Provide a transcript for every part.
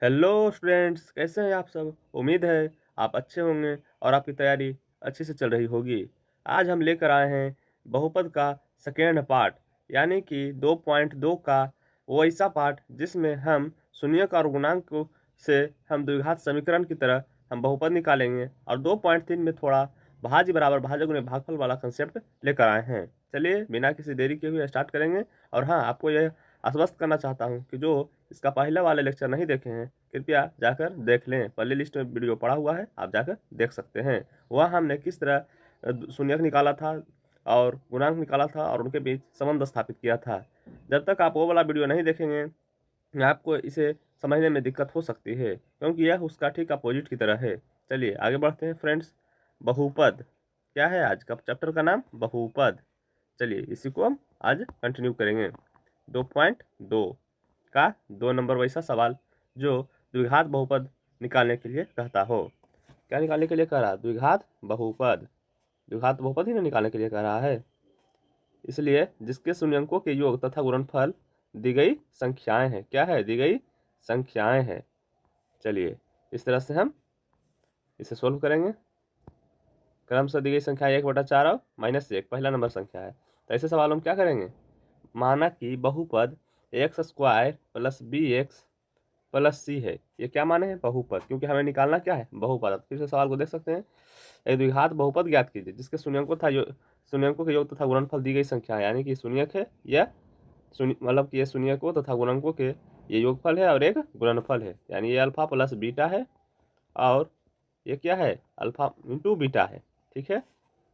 Hello students, कैसे हैं आप सब। उम्मीद है आप अच्छे होंगे और आपकी तैयारी अच्छे से चल रही होगी। आज हम लेकर आए हैं बहुपद का सेकेंड पार्ट, यानी कि 2.2 का वो ऐसा पार्ट जिसमें हम शून्यक और गुणांक से हम द्विघात समीकरण की तरह हम बहुपद निकालेंगे, और 2.3 में थोड़ा भाज्य बराबर भाजक गुणे भागफल वाला कंसेप्ट लेकर आए हैं। चलिए बिना किसी देरी के हुए स्टार्ट करेंगे। और हाँ, आपको यह आश्वस्त करना चाहता हूँ कि जो इसका पहले वाले लेक्चर नहीं देखे हैं, कृपया जाकर देख लें। प्ले लिस्ट में वीडियो पड़ा हुआ है, आप जाकर देख सकते हैं। वह हमने किस तरह शून्यक निकाला था और गुणांक निकाला था और उनके बीच संबंध स्थापित किया था। जब तक आप वो वाला वीडियो नहीं देखेंगे, आपको इसे समझने में दिक्कत हो सकती है, क्योंकि यह उसका ठीक अपोजिट की तरह है। चलिए आगे बढ़ते हैं फ्रेंड्स। बहुपद क्या है? आज का चैप्टर का नाम बहुपद। चलिए इसी को हम आज कंटिन्यू करेंगे। 2.2 का 2 नंबर वैसा सवाल जो द्विघात बहुपद निकालने के लिए कहता हो। क्या निकालने के लिए कह रहा है? द्विघात बहुपद। द्विघात बहुपद ही ना निकालने के लिए कह रहा है, इसलिए जिसके शून्यंकों के योग तथा गुणनफल दी गई संख्याएं हैं। क्या है? दी गई संख्याएं हैं। चलिए इस तरह से हम इसे सोल्व करेंगे। क्रम से दी गई संख्या 1/4 और -1 पहला नंबर संख्या है। तो ऐसे सवाल हम क्या करेंगे? माना कि बहुपद x² + bx + c है। ये क्या माने हैं? बहुपद, क्योंकि हमें निकालना क्या है? बहुपद। अब फिर से सवाल को देख सकते हैं। एक द्विघात बहुपद ज्ञात कीजिए जिसके शून्यंकों के योग तथा गुणनफल दी गई संख्या है, यानी कि शून्यक है या मतलब कि ये शून्यकों तथा गुणनकों के ये योगफल है और एक गुणनफल है, यानी ये अल्फा प्लस बीटा है और ये क्या है? अल्फा इंटू बीटा है। ठीक है,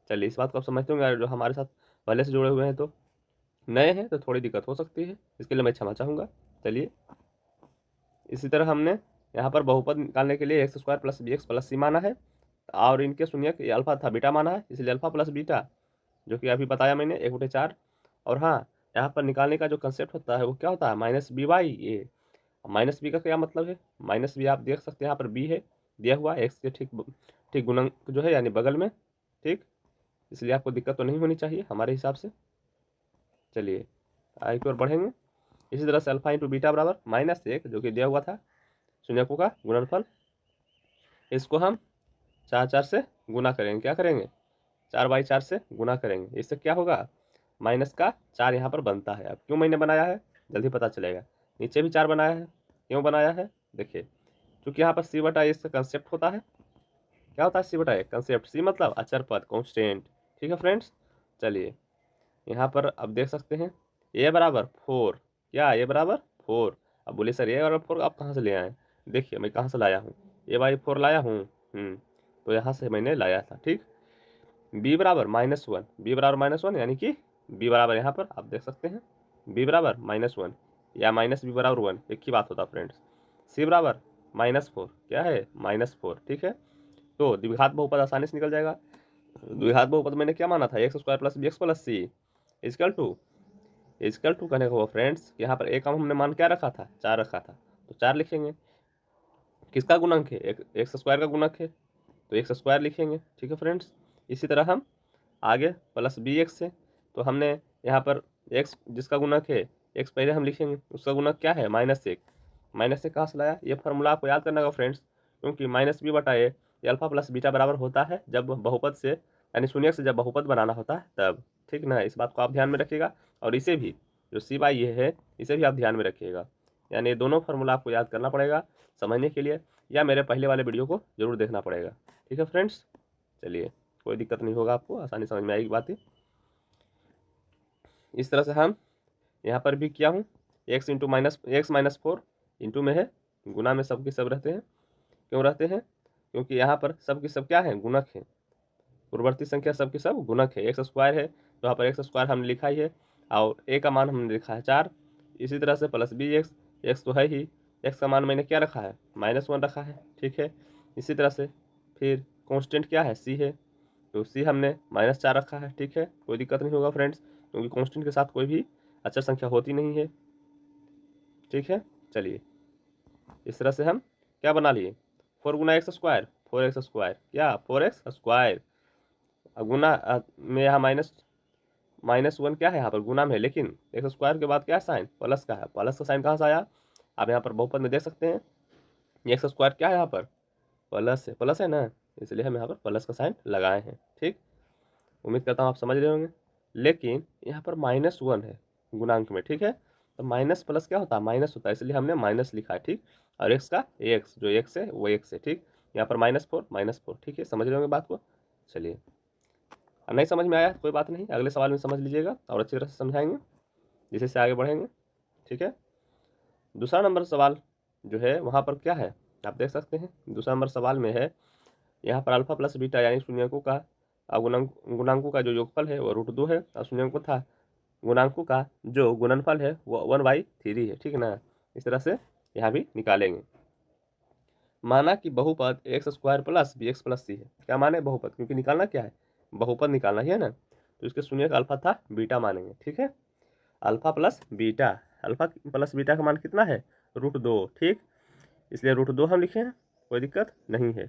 चलिए इस बात को आप समझते होंगे। जो हमारे साथ पहले से जुड़े हुए हैं, तो नए हैं तो थोड़ी दिक्कत हो सकती है, इसके लिए मैं क्षमा चाहूँगा। चलिए इसी तरह हमने यहाँ पर बहुपद निकालने के लिए x² + bx + c माना है, और इनके शून्यक ये अल्फा तथा बीटा माना है, इसलिए अल्फा प्लस बीटा जो कि अभी बताया मैंने 1/4। और हाँ, यहाँ पर निकालने का जो कंसेप्ट होता है वो क्या होता है? -by। ये -b का क्या मतलब है? -b आप देख सकते हैं, यहाँ पर b है दिया हुआ x के ठीक गुणक जो है, यानी बगल में। ठीक, इसलिए आपको दिक्कत तो नहीं होनी चाहिए हमारे हिसाब से। चलिए आगे की ओर बढ़ेंगे। इसी तरह से अल्फा इंटू बीटा बराबर -1 जो कि दिया हुआ था शून्यकों का गुणनफल, इसको हम 4 से गुना करेंगे। क्या करेंगे? 4/4 से गुना करेंगे। इससे क्या होगा? माइनस का 4 यहाँ पर बनता है। अब क्यों मैंने बनाया है जल्दी पता चलेगा। नीचे भी 4 बनाया है। क्यों बनाया है? देखिए, क्योंकि यहाँ पर c/a इसका कंसेप्ट होता है। क्या होता है c/a? कंसेप्ट। c मतलब अचर पद, कॉन्स्टेंट। ठीक है फ्रेंड्स, चलिए यहाँ पर अब देख सकते हैं a बराबर 4। क्या? a बराबर 4। अब बोले सर a बराबर 4 आप कहाँ से ले आए? देखिए मैं कहाँ से लाया हूँ, a/4 लाया हूँ। तो यहाँ से मैंने लाया था। ठीक, b बराबर -1। b बराबर -1 यानी कि b बराबर यहाँ पर आप देख सकते हैं b बराबर -1 या -b बराबर 1, एक ही बात होता फ्रेंड्स। c बराबर -4। क्या है? -4। ठीक है, तो द्विघात बहुपद आसानी से निकल जाएगा। द्विघात बहुपद मैंने क्या माना था? x² + bx + c is equal to कहने का हुआ फ्रेंड्स, यहाँ पर एक हमने मान क्या रखा था? 4 रखा था, तो 4 लिखेंगे। किसका गुणक है? x² का गुणक है, तो x² लिखेंगे। ठीक है फ्रेंड्स, इसी तरह हम आगे प्लस bx से, तो हमने यहाँ पर x जिसका गुणक है, x पहले हम लिखेंगे, उसका गुणक क्या है? -1। -1 कहाँ से लाया? ये फॉर्मूला आपको याद करना होगा फ्रेंड्स, क्योंकि -b/a ये अल्फा प्लस बीटा बराबर होता है जब बहुपद से, यानी शून्यक से जब बहुपद बनाना होता है तब। ठीक ना, इस बात को आप ध्यान में रखिएगा। और इसे भी जो c/ये है, इसे भी आप ध्यान में रखिएगा। यानी ये दोनों फार्मूला आपको याद करना पड़ेगा समझने के लिए, या मेरे पहले वाले वीडियो को जरूर देखना पड़ेगा। ठीक है फ्रेंड्स, चलिए कोई दिक्कत नहीं होगा, आपको आसानी समझ में आएगी बातें। इस तरह से हम यहाँ पर भी किया हूँ, x -4 इंटू में है, गुना में सब के सब रहते हैं। क्यों रहते हैं? क्योंकि यहाँ पर सब के सब क्या है? गुणक है। पूर्ववर्ती संख्या सब के सब गुणक है। x² है तो यहाँ पर x² हमने लिखा ही है, और a का मान हमने लिखा है 4। इसी तरह से प्लस bx, x तो है ही, x का मान मैंने क्या रखा है? -1 रखा है। ठीक है, इसी तरह से फिर कांस्टेंट क्या है? c है, तो c हमने -4 रखा है। ठीक है, कोई दिक्कत नहीं होगा फ्रेंड्स, क्योंकि कांस्टेंट के साथ कोई भी अचर संख्या होती नहीं है। ठीक है, चलिए इस तरह से हम क्या बना लिए? 4 गुना x², 4x²। क्या? 4x²। गुना में यहाँ -1 क्या है? यहाँ पर गुना में है, लेकिन x² के बाद क्या साइन? प्लस का है। प्लस का साइन कहाँ से आया? आप यहाँ पर बहुपद में देख सकते हैं, एक्स स्क्वायर क्या है यहाँ पर, प्लस है ना, इसलिए हम यहाँ पर प्लस का साइन लगाए हैं। ठीक, उम्मीद करता हूँ आप समझ रहे होंगे। लेकिन यहाँ पर -1 है गुणांक में, ठीक है, तो माइनस प्लस क्या होता है, माइनस होता है, इसलिए हमने माइनस लिखा है। ठीक, और एक्स का एक्स, जो एक्स है वो एक्स है। ठीक, यहाँ पर -4, ठीक है, समझ रहे होंगे बात को। चलिए, नहीं समझ में आया कोई बात नहीं, अगले सवाल में समझ लीजिएगा और अच्छी तरह से समझाएंगे, जिससे से आगे बढ़ेंगे। ठीक है, दूसरा नंबर सवाल जो है वहाँ पर क्या है, आप देख सकते हैं। दूसरा नंबर सवाल में है यहाँ पर अल्फा प्लस बीटा यानी शून्यकों का गुणांकों का जो योगफल है वो √2 है, और शून्यकों था गुणांकों का जो गुणनफल है वो 1/3 है। ठीक है ना, इस तरह से यहाँ भी निकालेंगे। माना कि बहुपद x square plus B x plus c है। क्या माने, बहुपद, क्योंकि निकालना क्या है, बहुपद निकालना ही है ना, तो इसके शून्य का अल्फा था बीटा मानेंगे। ठीक है, alpha plus beta, alpha plus beta का मान कितना है, √2। ठीक, इसलिए √2 हम लिखे हैं, कोई दिक्कत नहीं है।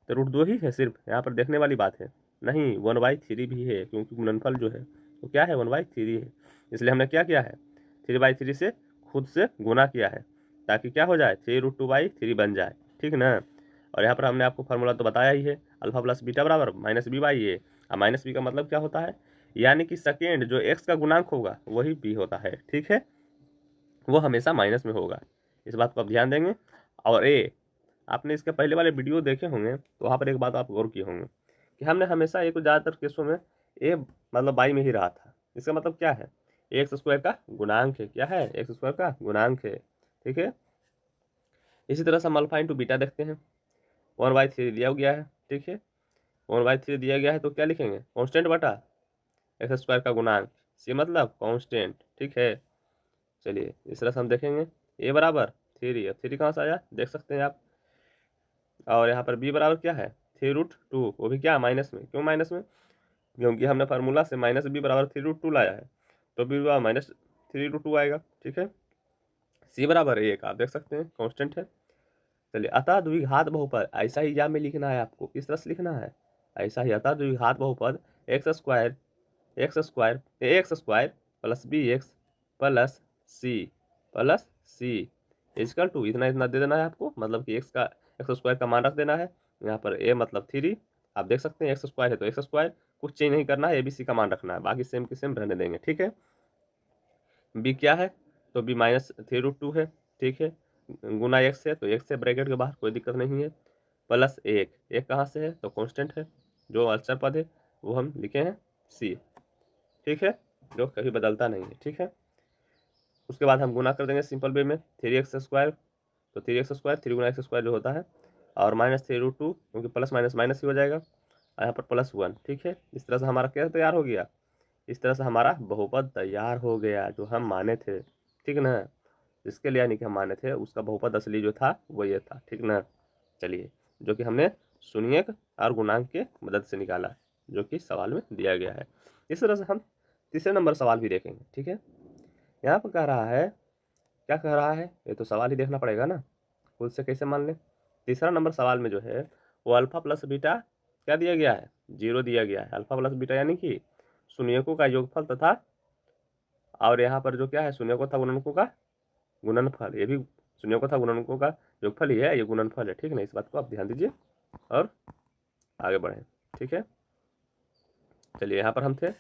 तो √2 ही है सिर्फ, यहाँ पर देखने वाली बात है, नहीं 1/3 भी है, क्योंकि गुणनफल जो है वो क्या है, 1/3 है। इसलिए हमने क्या किया है, 3/3 से खुद से गुना किया है, ताकि क्या हो जाए, 3√2/3 बन जाए। ठीक ना, और यहाँ पर हमने आपको फार्मूला तो बताया ही है, अल्फा प्लस बीटा बराबर -b/a। अब -b का मतलब क्या होता है, यानी कि सेकेंड जो x का गुणांक होगा वही b होता है। ठीक है, वो हमेशा माइनस में होगा, इस बात को आप ध्यान देंगे। और a, आपने इसके पहले वाले वीडियो देखे होंगे तो वहाँ पर एक बात आप गौर किए होंगे कि हमने हमेशा एक ज़्यादातर केसों में a मतलब बाई में ही रहा था। इसका मतलब क्या है, एक्स स्क्वायर का गुणांक है। क्या है, एक्स स्क्वायर का गुणांक है। ठीक है, इसी तरह से हम अल्फा इंटू बीटा देखते हैं, 1/3 दिया गया है। ठीक है, 1/3 दिया गया है तो क्या लिखेंगे, कांस्टेंट बटा एक्स स्क्वायर का गुणांक, सी मतलब कांस्टेंट। ठीक है, चलिए इस तरह से हम देखेंगे, ए बराबर 3, अब 3 कहाँ से आया देख सकते हैं आप, और यहाँ पर बी बराबर क्या है, 3√2, वो भी क्या माइनस में। क्यों माइनस में, क्योंकि हमने फार्मूला से -b बराबर 3√2 लाया है, तो बी बराबर -3√2 आएगा। ठीक है, सी बराबर 1, आप देख सकते हैं कांस्टेंट है। चलिए, अतः द्विघात बहुपद ऐसा ही या में लिखना है आपको, इस तरह से लिखना है, ऐसा ही, अतः द्विघात बहुपद x square plus B x plus C is equal to इतना इतना दे देना है आपको, मतलब कि एक्स स्क्वायर का मान रख देना है। यहाँ पर ए मतलब 3, आप देख सकते हैं एक्स स्क्वायर है तो एक्स स्क्वायर, कुछ चेंज नहीं करना है, ABC का मान रखना है, बाकी सेम की सेम रहने देंगे। ठीक है, बी क्या है, तो बी -3√2 है। ठीक है, गुना एक्स है तो एक्स से ब्रैकेट के बाहर, कोई दिक्कत नहीं है, प्लस एक कहाँ से है, तो कांस्टेंट है, जो अचर पद है वो हम लिखे हैं सी। ठीक है, जो कभी बदलता नहीं है। ठीक है, उसके बाद हम गुना कर देंगे सिंपल वे में, 3x², तो 3x², 3 गुना x² जो होता है, और -3√2, क्योंकि प्लस माइनस माइनस ही हो जाएगा, और यहाँ पर +1। ठीक है, इस तरह से हमारा क्या तैयार हो गया, इस तरह से हमारा बहुपद तैयार हो गया, जो हम माने थे। ठीक ना, जिसके लिए यानी कि हम माने थे उसका बहुपद असली जो था वो ये था। ठीक ना, चलिए, जो कि हमने शून्यक और गुणांक के मदद से निकाला, जो कि सवाल में दिया गया है। इस तरह से हम तीसरे नंबर सवाल भी देखेंगे। ठीक है, यहाँ पर कह रहा है, क्या कह रहा है, ये तो सवाल ही देखना पड़ेगा ना, खुद से कैसे मान लें। तीसरा नंबर सवाल में जो है वो अल्फा प्लस बीटा क्या दिया गया है, 0 दिया गया है। अल्फा प्लस बीटा यानी कि शून्यकों का योगफल तथा, और यहाँ पर जो क्या है, शून्यकों तथा गुणनकों का गुणनफल, ये भी शून्यकों तथा गुणनकों का योगफल ही है, ये गुणनफल है। ठीक है ना, इस बात को आप ध्यान दीजिए और आगे बढ़ें। ठीक है, चलिए यहाँ पर हम थे,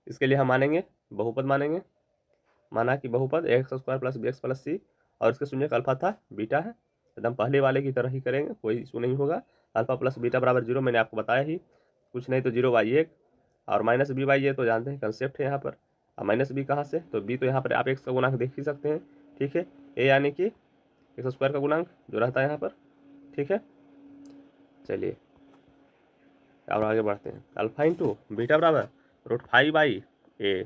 इसके लिए हम मानेंगे बहुपद मानेंगे। माना कि बहुपद x² प्लस bx प्लस सी, और इसके शून्य का अल्फा था बीटा है, एकदम पहले वाले की तरह ही करेंगे, कोई इशू नहीं होगा। अल्फा प्लस बीटा बराबर 0, मैंने आपको बताया ही, कुछ नहीं तो 0/1, और -b/a तो जानते हैं कंसेप्ट है यहाँ पर। अब -b कहाँ से, तो b तो यहाँ पर आप x का गुणांक देख ही सकते हैं। ठीक है, a यानी कि x² का गुणांक जो रहता है यहाँ पर। ठीक है, चलिए और आगे बढ़ते हैं, अल्फा इंटू बीटा बराबर √5/a।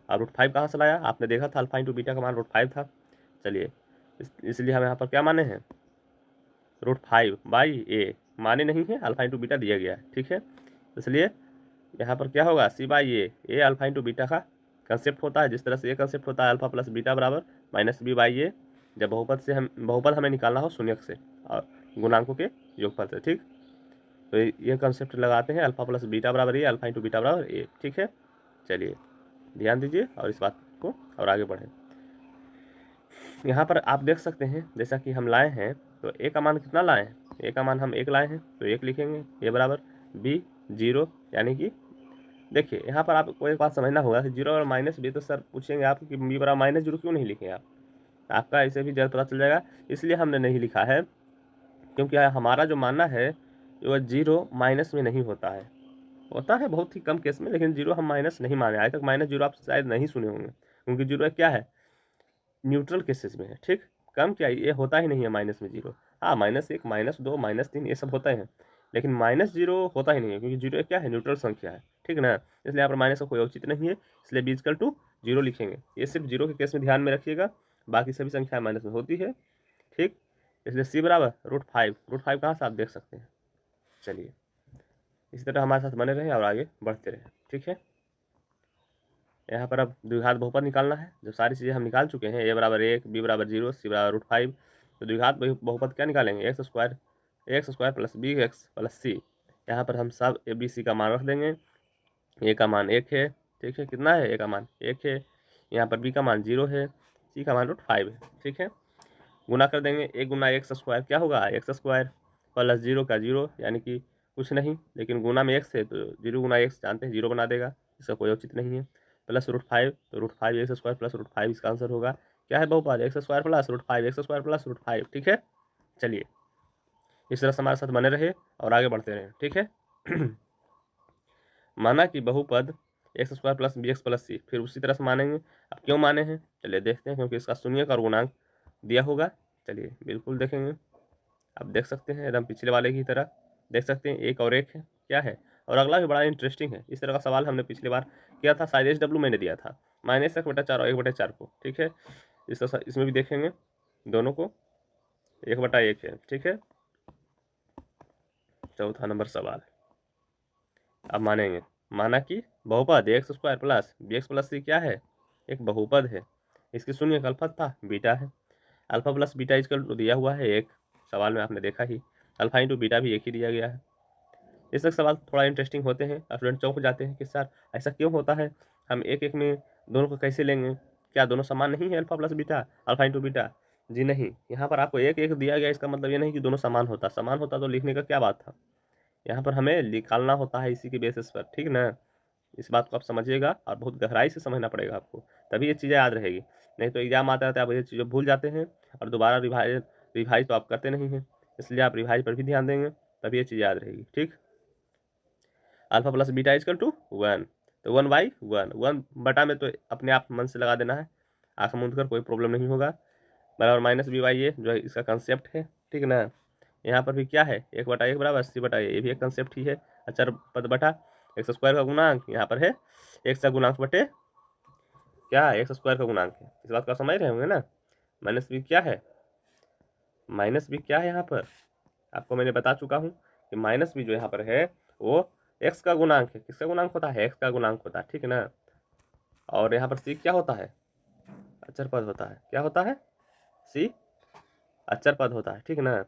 अब √5 कहाँ से लाया, आपने देखा था अल्फा इंटू बीटा का मान √5 था। चलिए, इसलिए हम यहाँ पर क्या माने हैं, √5/a माने नहीं है, अल्फा इंटू बीटा दिया गया है। ठीक है, इसलिए यहाँ पर क्या होगा, c/a, a alpha into beta का कंसेप्ट होता है, जिस तरह से ये कंसेप्ट होता है अल्फा प्लस बीटा बराबर -b/a, जब बहुपद हमें निकालना हो शून्यक से और गुणांकों के योगफल से। ठीक, तो ये कंसेप्ट लगाते हैं, अल्फा प्लस बीटा बराबर ए, अल्फा इंटू बीटा बराबर ए। ठीक है, चलिए ध्यान दीजिए और इस बात को और आगे बढ़ें। यहाँ पर आप देख सकते हैं, जैसा कि हम लाए हैं तो ए का मान कितना लाए हैं, ए का मान हम 1 लाए हैं तो 1 लिखेंगे। ए बराबर बी 0, यानी कि देखिए यहाँ पर आपको एक बात समझना होगा कि 0 और माइनस बी, तो सर पूछेंगे आप कि बी बराबर -0 क्यों नहीं लिखे आप, आपका ऐसे भी जल्द पता चल जाएगा। इसलिए हमने नहीं लिखा है क्योंकि हमारा जो मानना है वो 0 माइनस में नहीं होता है, होता है बहुत ही कम केस में, लेकिन 0 हम माइनस नहीं माने। आज तक -0 आप शायद नहीं सुने होंगे, क्योंकि 0 क्या है, न्यूट्रल केसेस में है, ठीक। कम क्या ये होता ही नहीं है माइनस में 0। हाँ -1 -2 -3 ये सब होते हैं, लेकिन -0 होता ही नहीं है, क्योंकि 0 क्या है, न्यूट्रल संख्या है, ठीक ना। इसलिए यहाँ पर माइनस का कोई औचित्य नहीं है, इसलिए b इक्वल टू 0 लिखेंगे। ये सिर्फ 0 के केस में ध्यान में रखिएगा, बाकी सभी संख्याएं माइनस में होती है, ठीक। इसलिए c बराबर √5, √5 कहाँ से आप देख सकते हैं। चलिए इसी तरह हमारे साथ बने रहें और आगे बढ़ते रहें, ठीक है। यहाँ पर अब द्विघात बहुपद निकालना है। जब सारी चीज़ें हम निकाल चुके हैं, a बराबर 1, b बराबर 0, c बराबर √5, तो द्विघात बहुपद क्या निकालेंगे, x² plus bx plus c। यहाँ पर हम सब a b c का मान रख देंगे। a का मान 1 है, ठीक है, कितना है, a का मान 1 है। यहाँ पर b का मान 0 है, c का मान √5 है, ठीक है। गुना कर देंगे, 1 गुना x² क्या होगा, x² प्लस 0 का 0, यानी कि कुछ नहीं, लेकिन गुना में x है तो 0 गुना x जानते हैं 0 बना देगा, इसका कोई औचित्य नहीं है। प्लस √5, तो √5 x² प्लस √5 इसका आंसर होगा। क्या है बहुपद, x² प्लस √5, x² प्लस √5, ठीक है। चलिए इस तरह से हमारे साथ बने रहे और आगे बढ़ते रहे, ठीक है। माना कि बहुपद x² plus bx plus c, फिर उसी तरह से मानेंगे। अब क्यों माने हैं, चलिए देखते हैं, क्योंकि इसका शून्य और गुणांक दिया होगा। चलिए बिल्कुल देखेंगे, आप देख सकते हैं एकदम पिछले वाले की तरह, देख सकते हैं 1 और 1 है, क्या है। और अगला भी बड़ा इंटरेस्टिंग है, इस तरह का सवाल हमने पिछली बार किया था, शायद SW मैंने दिया था, -1/4 और 1/4 को, ठीक है। इसमें भी देखेंगे दोनों को 1/1 है, ठीक है। चौथा नंबर सवाल, अब मानेंगे। माना कि बहुपद x² plus bx plus c क्या है, एक बहुपद है, इसकी शून्य का अल्फा था बीटा है। Alpha plus beta equal to दिया हुआ है 1, सवाल में आपने देखा ही, अल्फा इंटू बीटा भी 1 ही दिया गया है। इस तक सवाल थोड़ा इंटरेस्टिंग होते हैं, स्टूडेंट चौंक जाते हैं कि सर ऐसा क्यों होता है, हम एक एक में दोनों को कैसे लेंगे, क्या दोनों समान नहीं है, alpha plus beta, alpha into beta. जी नहीं, यहाँ पर आपको एक एक दिया गया, इसका मतलब ये नहीं कि दोनों समान होता, समान होता तो लिखने का क्या बात था। यहाँ पर हमें निकालना होता है इसी के बेसिस पर, ठीक ना। इस बात को आप समझिएगा और बहुत गहराई से समझना पड़ेगा आपको, तभी ये चीज़ें याद रहेगी। नहीं तो एग्जाम आता है आप ये चीज़ें भूल जाते हैं और दोबारा रिवाइज तो आप करते नहीं हैं, इसलिए आप रिवाइज पर भी ध्यान देंगे, तभी ये चीज़ याद रहेगी, ठीक। Alpha plus beta equal to 1, तो 1/1, 1 बटा में तो अपने आप मन से लगा देना है, आँख मूंद कर, कोई प्रॉब्लम नहीं होगा। बराबर -b/a जो है इसका कंसेप्ट है, ठीक ना। यहाँ पर भी क्या है, 1/1 बराबर c/a, ये भी एक कंसेप्ट ही है। अचर पद बटा x² का गुणांक, यहाँ पर है x का गुणांक बटे क्या, x² का गुणांक है, इस बात को आप समझ रहे होंगे ना। -b क्या है, -b क्या है, यहाँ पर आपको मैंने बता चुका हूँ कि -b जो यहाँ पर है वो x का गुणांक है, किसका गुणांक होता है, x का गुणांक होता है, ठीक है ना। और यहाँ पर c क्या होता है, अचर पद होता है, क्या होता है, c अचर पद होता है, ठीक ना।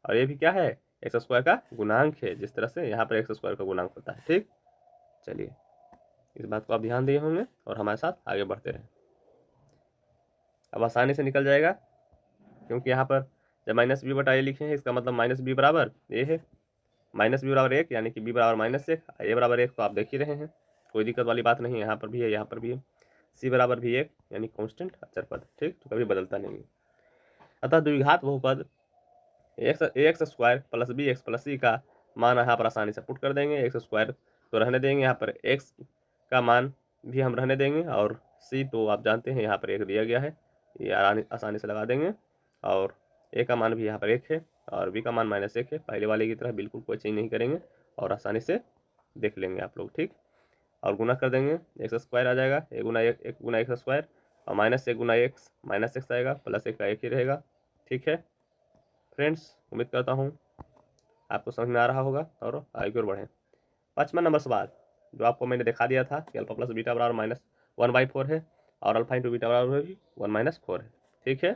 और ये भी क्या है, x² का गुणांक है, जिस तरह से यहाँ पर x² का गुणांक होता है, ठीक। चलिए इस बात को आप ध्यान दिए होंगे और हमारे साथ आगे बढ़ते रहें। अब आसानी से निकल जाएगा, क्योंकि यहाँ पर जब -b/a लिखे हैं, इसका मतलब -b बराबर a है, -b बराबर 1, यानी कि b बराबर -1, a बराबर 1 तो आप देख ही रहे हैं, कोई दिक्कत वाली बात नहीं है, यहाँ पर भी है, यहाँ पर भी है। c बराबर भी 1, यानी कांस्टेंट अचर पद, ठीक, तो कभी बदलता नहीं है। अतः द्विघात बहुपद ax² plus bx plus c का मान यहाँ पर आसानी से पुट कर देंगे। x² तो रहने देंगे, यहाँ पर x का मान भी हम रहने देंगे, और c तो आप जानते हैं यहाँ पर 1 दिया गया है, ये आसानी से लगा देंगे। और a का मान भी यहाँ पर 1 है और b का मान -1 है, पहले वाले की तरह बिल्कुल कोई चेंज नहीं करेंगे और आसानी से देख लेंगे आप लोग, ठीक। और गुना कर देंगे, x² आ जाएगा, 1 गुना x² और -1 गुना x, -x आएगा, प्लस 1 का 1 ही रहेगा, ठीक है। फ्रेंड्स उम्मीद करता हूँ आपको समझ में आ रहा होगा और आगे की ओर बढ़ें। 5वां नंबर सवाल जो आपको मैंने दिखा दिया था कि अल्फा प्लस बीटा बराबर -1/4 है और अल्फा इंटू बीटा बराबर भी 1-4 है, ठीक है।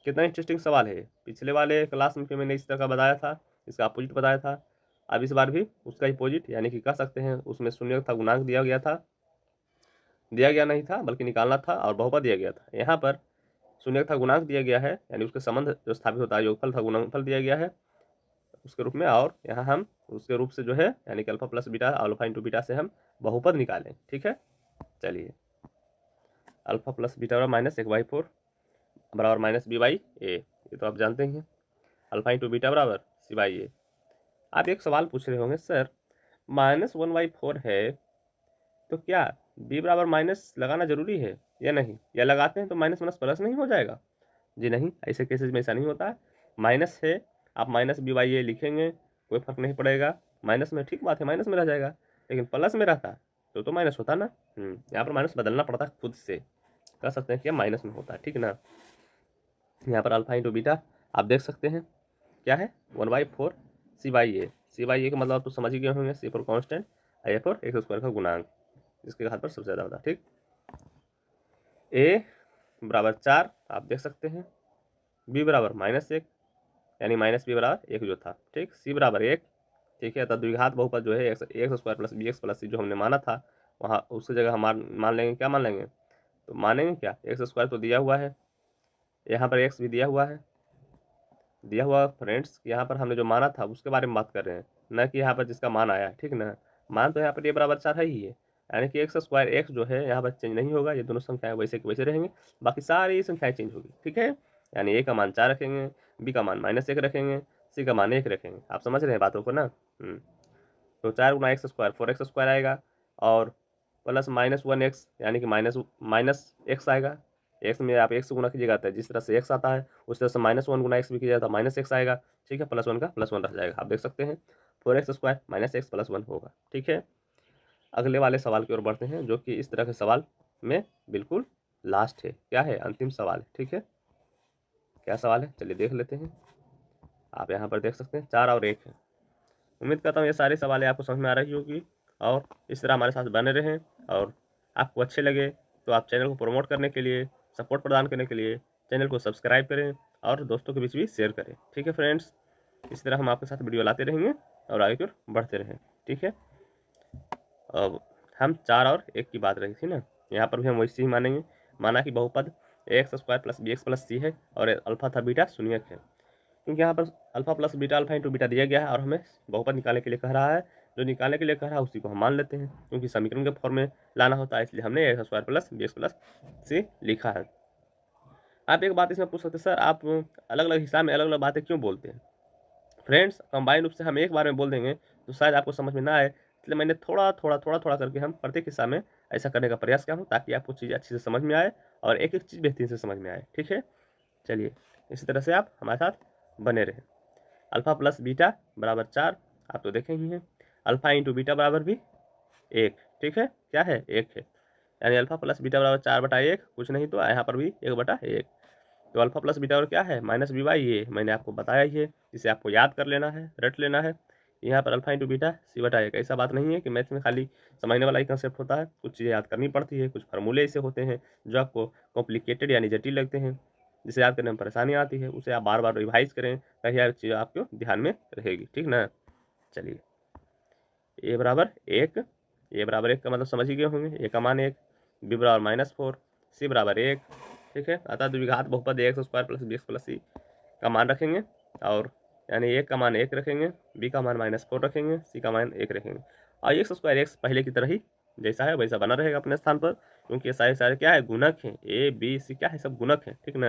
कितना इंटरेस्टिंग सवाल है, पिछले वाले क्लास में मैंने इस तरह का बताया था, इसका अपोजिट बताया था, अब इस बार भी उसका अपोजिट, यानी कि कह सकते हैं उसमें शून्य था गुणांक दिया गया था, दिया गया नहीं था बल्कि निकालना था, और बहुपद दिया गया था। यहाँ पर शून्य था गुणांक दिया गया है, यानी उसके संबंध जो स्थापित होता है योगफल था गुणनफल दिया गया है उसके रूप में, और यहाँ हम उसके रूप से जो है यानी कि alpha plus beta alpha into beta से हम बहुपद निकालें। ठीक है, चलिए अल्फा प्लस बीटा बराबर माइनस 1/4 बराबर माइनस b/a, ये तो आप जानते ही हैं। अल्फा इंटू बीटा बराबर c/a। आप एक सवाल पूछ रहे होंगे, सर -1/4 है तो क्या b बराबर माइनस लगाना जरूरी है या नहीं, या लगाते हैं तो माइनस माइनस प्लस नहीं हो जाएगा? जी नहीं, ऐसे केसेस में ऐसा नहीं होता है। माइनस है, आप माइनस b/a लिखेंगे, कोई फर्क नहीं पड़ेगा। माइनस में ठीक बात है, माइनस में रह जाएगा, लेकिन प्लस में रहता तो माइनस होता ना। यहाँ पर माइनस बदलना पड़ता है खुद से, कह सकते हैं कि माइनस में होता है, ठीक ना। यहाँ पर अल्फा इंटू बीटा आप देख सकते हैं क्या है 1/4 c/a। c/a का मतलब आप तो समझ ही गए होंगे, c for constant, a for x square का गुणांक, जिसके घात पर सबसे ज़्यादा होता है। ठीक, a बराबर 4 आप देख सकते हैं, b बराबर -1 यानी माइनस b बराबर 1 जो था। ठीक, c बराबर 1। ठीक है, तब द्विघात बहुपद जो है x square plus bx plus c जो हमने माना था, वहाँ उसकी जगह हम मान लेंगे, क्या मान लेंगे, तो मानेंगे क्या, एक्स स्क्वायर तो दिया हुआ है, यहाँ पर एक्स भी दिया हुआ है, दिया हुआ फ्रेंड्स। यहाँ पर हमने जो माना था उसके बारे में बात कर रहे हैं, न कि यहाँ पर जिसका मान आया है। ठीक ना, मान तो यहाँ पर ये बराबर 4 है ही है, यानी कि एक्स स्क्वायर एक्स जो है यहाँ पर चेंज नहीं होगा, ये दोनों संख्याएं वैसे के वैसे रहेंगे, बाकी सारी संख्याएं चेंज होगी। ठीक है, यानी ए का मान 4 रखेंगे, बी का मान -1 रखेंगे, सी का मान 1 रखेंगे। आप समझ रहे हैं बातों को ना। तो 4 गुना एक्स स्क्वायर 4x स्क्वायर आएगा, और प्लस -1x यानी कि माइनस एक्स आएगा। एक्स में आप एक्स गुना कीजिएगा तो जिस तरह से एक्स आता है उस तरह से -1 गुना एक्स भी कीजिएगा तो -x आएगा। ठीक है, +1 का +1 रह जाएगा। आप देख सकते हैं 4x स्क्वायर -x +1 होगा। ठीक है, अगले वाले सवाल की ओर बढ़ते हैं, जो कि इस तरह के सवाल में बिल्कुल लास्ट है। क्या है, अंतिम सवाल है। ठीक है, क्या सवाल है, चलिए देख लेते हैं। आप यहाँ पर देख सकते हैं 4 और 1 है। उम्मीद करता हूँ ये सारे सवाल आपको समझ में आ रही होगी, और इस तरह हमारे साथ बने रहें, और आपको अच्छे लगे तो आप चैनल को प्रमोट करने के लिए, सपोर्ट प्रदान करने के लिए चैनल को सब्सक्राइब करें और दोस्तों के बीच भी शेयर करें। ठीक है फ्रेंड्स, इस तरह हम आपके साथ वीडियो लाते रहेंगे और आगे की ओर बढ़ते रहें। ठीक है, अब हम 4 और 1 की बात रही थी ना, यहाँ पर भी हम वैसे ही मानेंगे। माना कि बहुपद x square plus bx plus c है और अल्फा था बीटा शून्यक है, क्योंकि यहाँ पर alpha plus beta alpha into beta दिया गया है और हमें बहुपद निकालने के लिए कह रहा है। जो निकालने के लिए कह रहा है उसी को हम मान लेते हैं, क्योंकि समीकरण के फॉर्म में लाना होता है, इसलिए हमने x square plus bx plus c लिखा है। आप एक बात इसमें पूछ सकते हैं, सर आप अलग अलग हिसाब में अलग अलग बातें क्यों बोलते हैं? फ्रेंड्स, कंबाइन रूप से हम एक बार में बोल देंगे तो शायद आपको समझ में ना आए, इसलिए मैंने थोड़ा थोड़ा करके हम प्रत्येक हिस्सा में ऐसा करने का प्रयास किया हूँ, ताकि आपको चीज़ अच्छे से समझ में आए और एक एक चीज़ बेहतरीन से समझ में आए। ठीक है, चलिए इसी तरह से आप हमारे साथ बने रहें। अल्फा प्लस बीटा बराबर 4 आप तो देखे ही हैं, अल्फा इंटू बीटा बराबर भी 1। ठीक है, क्या है, 1 है, यानी अल्फा प्लस बीटा बराबर 4/1, कुछ नहीं तो यहाँ पर भी 1/1। तो अल्फा प्लस बीटा और क्या है, -b/a, मैंने आपको बताया ही है, इसे आपको याद कर लेना है, रट लेना है। यहाँ पर अल्फा इंटू बीटा c/1, ऐसा बात नहीं है कि मैथ में खाली समझने वाला ही कंसेप्ट होता है, कुछ चीज़ें याद करनी पड़ती है, कुछ फार्मूले ऐसे होते हैं जो आपको कॉम्प्लिकेटेड यानी जटिल लगते हैं, जिसे याद करने में परेशानी आती है, उसे आप बार बार रिवाइज करें, कहीं यार चीज़ आपको ध्यान में रहेगी। ठीक ना, चलिए a बराबर 1, a बराबर 1 का मतलब समझ ही गए होंगे, a का मान 1, b बराबर -4, c बराबर 1। ठीक है, अतः द्विघात बहुपद x square plus bx plus c का मान रखेंगे, और यानी 1 का मान 1 रखेंगे, b का मान -4 रखेंगे, c का मान 1 रखेंगे, और एक्स स्क्वायर एक्स पहले की तरह ही जैसा है वैसा बना रहेगा अपने स्थान पर, क्योंकि ये सारे सारे क्या है, गुणक हैं, a b c क्या है, सब गुणक हैं। ठीक ना,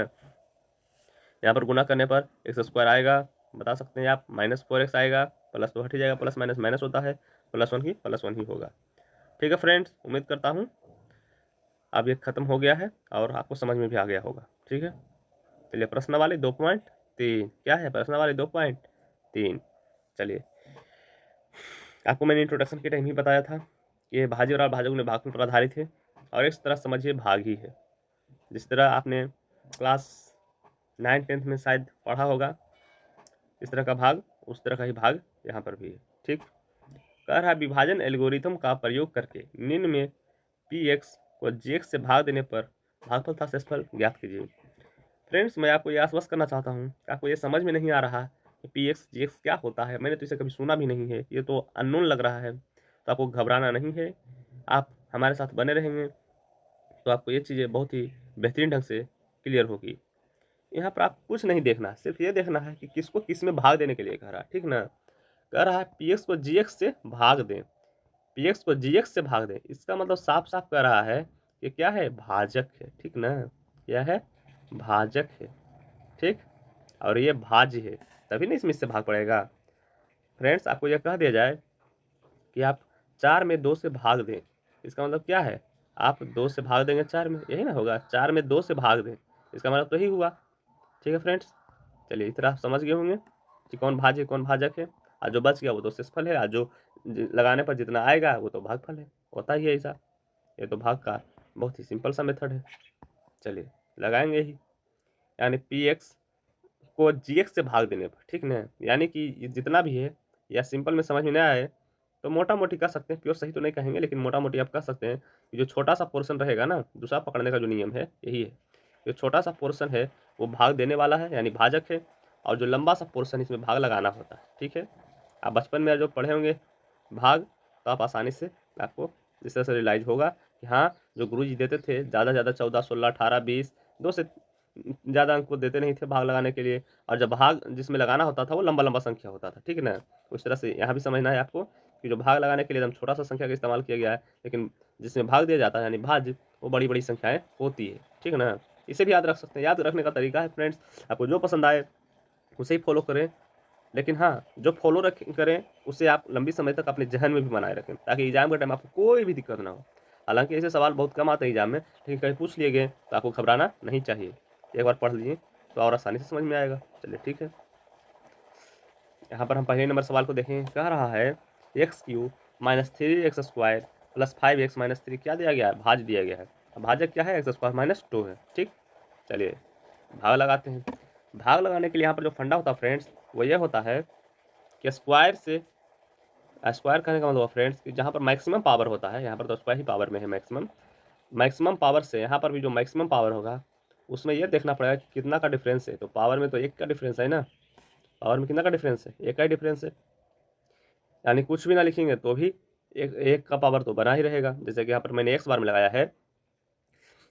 यहाँ पर गुना करने पर एक्स स्क्वायर आएगा, बता सकते हैं आप, -4x आएगा, प्लस तो हट ही जाएगा, प्लस माइनस माइनस होता है, +1 की +1 ही होगा। ठीक है फ्रेंड्स, उम्मीद करता हूँ अब ये खत्म हो गया है और आपको समझ में भी आ गया होगा। ठीक है, चलिए प्रश्न वाले 2.3, क्या है प्रश्न वाले 2.3। चलिए, आपको मैंने इंट्रोडक्शन के टाइम ही बताया था कि ये भाज्य और भाजक ने भागफल पर आधारित है, और इस तरह समझिए भाग ही है, जिस तरह आपने क्लास 9-10 में शायद पढ़ा होगा, इस तरह का भाग उस तरह का ही भाग यहाँ पर भी है। ठीक, कह रहा विभाजन एल्गोरिथम का प्रयोग करके निम्न में px को gx से भाग देने पर भागफल तथा शेषफल ज्ञात कीजिए। फ्रेंड्स, मैं आपको ये आश्वस्त करना चाहता हूँ कि आपको ये समझ में नहीं आ रहा कि px gx क्या होता है, मैंने तो इसे कभी सुना भी नहीं है, ये तो अननोन लग रहा है, तो आपको घबराना नहीं है। आप हमारे साथ बने रहेंगे तो आपको ये चीज़ें बहुत ही बेहतरीन ढंग से क्लियर होगी। यहाँ पर आपको कुछ नहीं देखना है, सिर्फ ये देखना है कि किसको किस में भाग देने के लिए कह रहा है, ठीक ना? कह रहा है पी एक्स को जी एक्स से भाग दें, पी एक्स को जी एक्स से भाग दें। इसका मतलब साफ-साफ कह रहा है कि क्या है? भाजक है, ठीक ना? क्या है? भाजक है, ठीक? और ये भाज्य है, तभी ना इसमें इससे भाग पड़ेगा। फ्रेंड्स, आपको यह कह दिया जाए कि आप 4 में 2 से भाग दें, इसका मतलब क्या है? आप 2 से भाग देंगे 4 में, यही ना होगा? 4 में 2 से भाग दें, इसका मतलब तो यही हुआ। ठीक है फ्रेंड्स? चलिए इतना आप समझ गए होंगे कि कौन भाज्य कौन भाजक है। और जो बच गया वो तो शेषफल है, और जो लगाने पर जितना आएगा वो तो भागफल है। होता ही है ऐसा। ये तो भाग का बहुत ही सिंपल सा मेथड है। चलिए लगाएंगे ही, यानी पी एक्स को जी एक्स से भाग देने पर, ठीक ना? यानी कि ये जितना भी है, या सिंपल में समझ में नहीं आए तो मोटा मोटी कह सकते हैं, प्योर सही तो नहीं कहेंगे लेकिन मोटा मोटी आप कह सकते हैं कि जो छोटा सा पोर्शन रहेगा ना, दूसरा पकड़ने का जो नियम है यही है। जो छोटा सा पोर्शन है वो भाग देने वाला है, यानी भाजक है, और जो लंबा सा पोर्शन इसमें भाग लगाना होता है, ठीक है? आप बचपन में जो पढ़े होंगे भाग, तो आप आसानी से आपको इस तरह से रियलाइज होगा कि हाँ, जो गुरुजी देते थे ज़्यादा से ज़्यादा 14, 16, 18, 20, 2 से ज़्यादा अंक को देते नहीं थे भाग लगाने के लिए, और जब भाग जिसमें लगाना होता था वो लंबा-लंबा संख्या होता था, ठीक है ना? उस तरह से यहाँ भी समझना है आपको कि जो भाग लगाने के लिए एकदम छोटा-सा संख्या का इस्तेमाल किया गया है, लेकिन जिसमें भाग दिया जाता है यानी भाज्य, वो बड़ी-बड़ी संख्याएँ होती है, ठीक है ना? इसे भी याद रख सकते हैं। याद रखने का तरीका है फ्रेंड्स, आपको जो पसंद आए उसे ही फ़ॉलो करें, लेकिन हाँ, जो फ़ॉलो करें उसे आप लंबी समय तक अपने ज़हन में भी बनाए रखें, ताकि एग्ज़ाम के टाइम आपको कोई भी दिक्कत ना हो। हालाँकि ऐसे सवाल बहुत कम आते हैं एग्ज़ाम में, लेकिन कहीं पूछ लिए गए तो आपको घबराना नहीं चाहिए। एक बार पढ़ लीजिए तो और आसानी से समझ में आएगा। चलिए ठीक है। यहाँ पर हम पहले नंबर सवाल को देखें, कह रहा है x Q minus 3x² plus 5x minus 3 क्या दिया गया है? भाज्य दिया गया है। अब भाजक क्या है? x² माइनस 2 है, ठीक? चलिए भाग लगाते हैं। भाग लगाने के लिए यहाँ पर जो फंडा होता है फ्रेंड्स, वो ये होता है कि स्क्वायर से, स्क्वायर कहने का मतलब हुआ फ्रेंड्स कि जहाँ पर मैक्सिमम पावर होता है, यहाँ पर तो स्क्वायर ही पावर में है मैक्सिमम, मैक्सिमम पावर से यहाँ पर भी जो मैक्सिमम पावर होगा उसमें यह देखना पड़ेगा कि कितना का डिफरेंस है। तो पावर में तो 1 का डिफरेंस है ना, पावर में कितना का डिफरेंस है? 1 का ही डिफरेंस है, यानी कुछ भी ना लिखेंगे तो भी एक एक का पावर तो बना ही रहेगा। जैसे कि यहाँ पर मैंने एक्स बार में लगाया है,